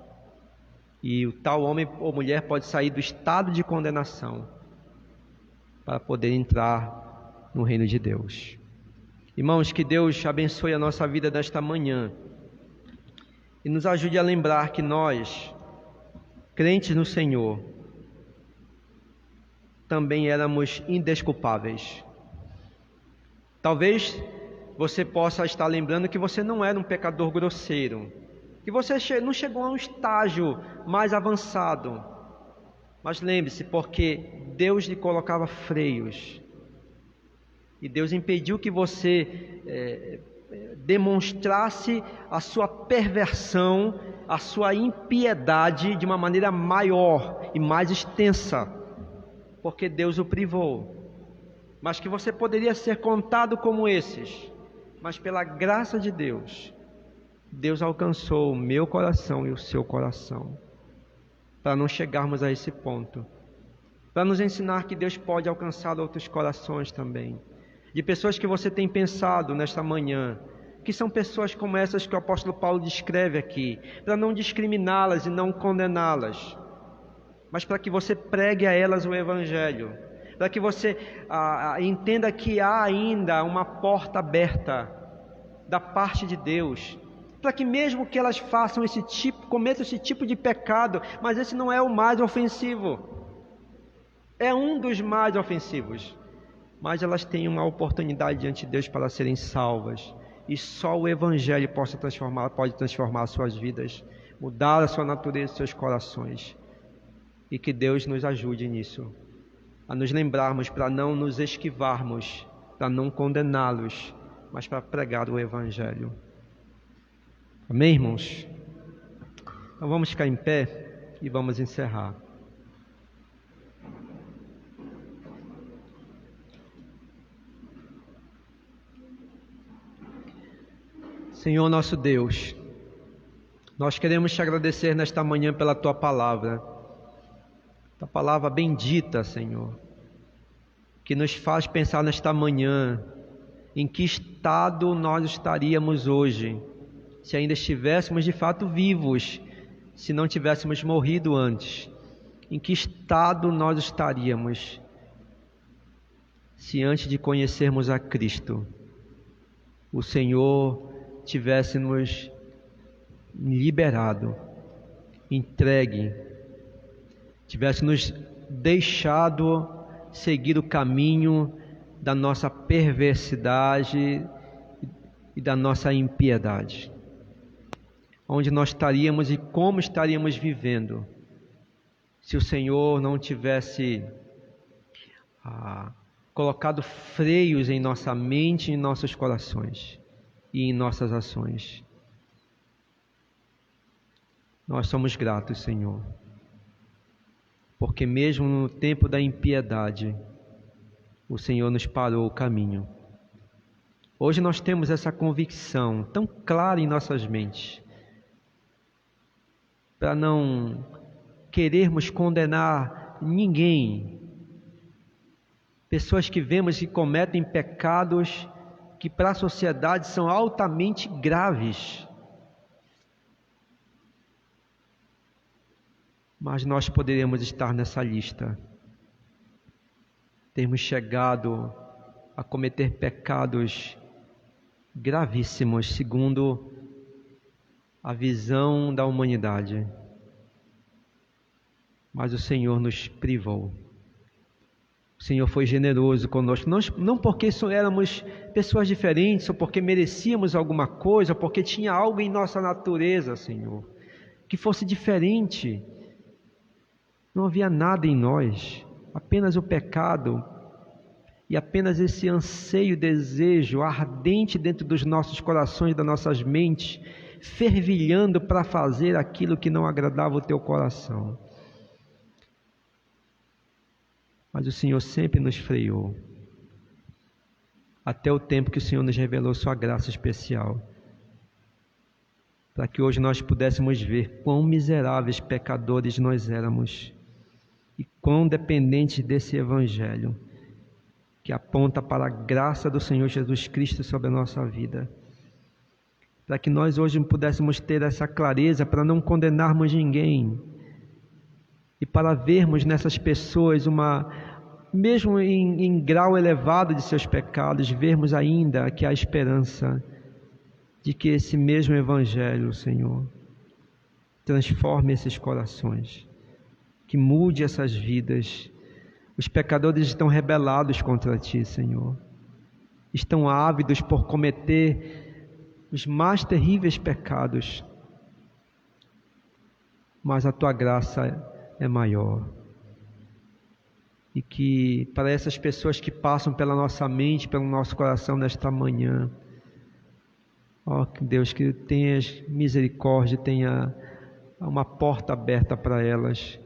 e o tal homem ou mulher pode sair do estado de condenação para poder entrar no reino de Deus. Irmãos, que Deus abençoe a nossa vida nesta manhã e nos ajude a lembrar que nós, crentes no Senhor, também éramos indesculpáveis. Talvez você possa estar lembrando que você não era um pecador grosseiro, que você não chegou a um estágio mais avançado, mas lembre-se, porque Deus lhe colocava freios, e Deus impediu que você demonstrasse a sua perversão, a sua impiedade de uma maneira maior e mais extensa, porque Deus o privou, mas que você poderia ser contado como esses, mas pela graça de Deus, Deus alcançou o meu coração e o seu coração, para não chegarmos a esse ponto, para nos ensinar que Deus pode alcançar outros corações também, de pessoas que você tem pensado nesta manhã, que são pessoas como essas que o apóstolo Paulo descreve aqui, para não discriminá-las e não condená-las, mas para que você pregue a elas o Evangelho, para que você entenda que há ainda uma porta aberta da parte de Deus, para que mesmo que elas cometam esse tipo de pecado, mas esse não é o mais ofensivo, é um dos mais ofensivos, mas elas têm uma oportunidade diante de Deus para serem salvas, e só o Evangelho pode transformar suas vidas, mudar a sua natureza e seus corações, e que Deus nos ajude nisso, a nos lembrarmos para não nos esquivarmos, para não condená-los, mas para pregar o Evangelho. Amém, irmãos? Então vamos ficar em pé e vamos encerrar. Senhor nosso Deus, nós queremos te agradecer nesta manhã pela Tua palavra, a palavra bendita, Senhor, que nos faz pensar nesta manhã em que estado nós estaríamos hoje, se ainda estivéssemos de fato vivos, se não tivéssemos morrido antes. Em que estado nós estaríamos se antes de conhecermos a Cristo, o Senhor tivesse nos liberado, entregue, tivesse nos deixado seguir o caminho da nossa perversidade e da nossa impiedade, onde nós estaríamos e como estaríamos vivendo se o Senhor não tivesse colocado freios em nossa mente, em nossos corações e em nossas ações. Nós somos gratos, Senhor. porque mesmo no tempo da impiedade, o Senhor nos parou o caminho. Hoje nós temos essa convicção tão clara em nossas mentes, para não querermos condenar ninguém, pessoas que vemos que cometem pecados que para a sociedade são altamente graves. Mas nós poderemos estar nessa lista. Temos chegado a cometer pecados gravíssimos, segundo a visão da humanidade. Mas o Senhor nos privou. O Senhor foi generoso conosco, não porque éramos pessoas diferentes, ou porque merecíamos alguma coisa, ou porque tinha algo em nossa natureza, Senhor, que fosse diferente. Não havia nada em nós, apenas o pecado e apenas esse anseio, desejo ardente dentro dos nossos corações, das nossas mentes, fervilhando para fazer aquilo que não agradava o teu coração. Mas o Senhor sempre nos freou, até o tempo que o Senhor nos revelou sua graça especial, para que hoje nós pudéssemos ver quão miseráveis pecadores nós éramos, e quão dependentes desse Evangelho, que aponta para a graça do Senhor Jesus Cristo sobre a nossa vida, para que nós hoje pudéssemos ter essa clareza para não condenarmos ninguém, e para vermos nessas pessoas mesmo em grau elevado de seus pecados, vermos ainda que há esperança de que esse mesmo Evangelho, Senhor, transforme esses corações, que mude essas vidas. Os pecadores estão rebelados contra Ti, Senhor. Estão ávidos por cometer os mais terríveis pecados. Mas a Tua graça é maior. E que para essas pessoas que passam pela nossa mente, pelo nosso coração nesta manhã, ó Deus, que tenhas misericórdia, tenha uma porta aberta para elas,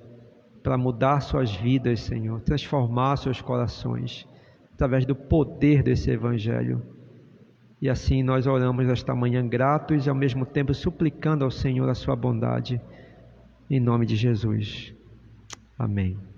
para mudar suas vidas, Senhor, transformar seus corações, através do poder desse Evangelho. E assim nós oramos esta manhã gratos e ao mesmo tempo suplicando ao Senhor a sua bondade, em nome de Jesus. Amém.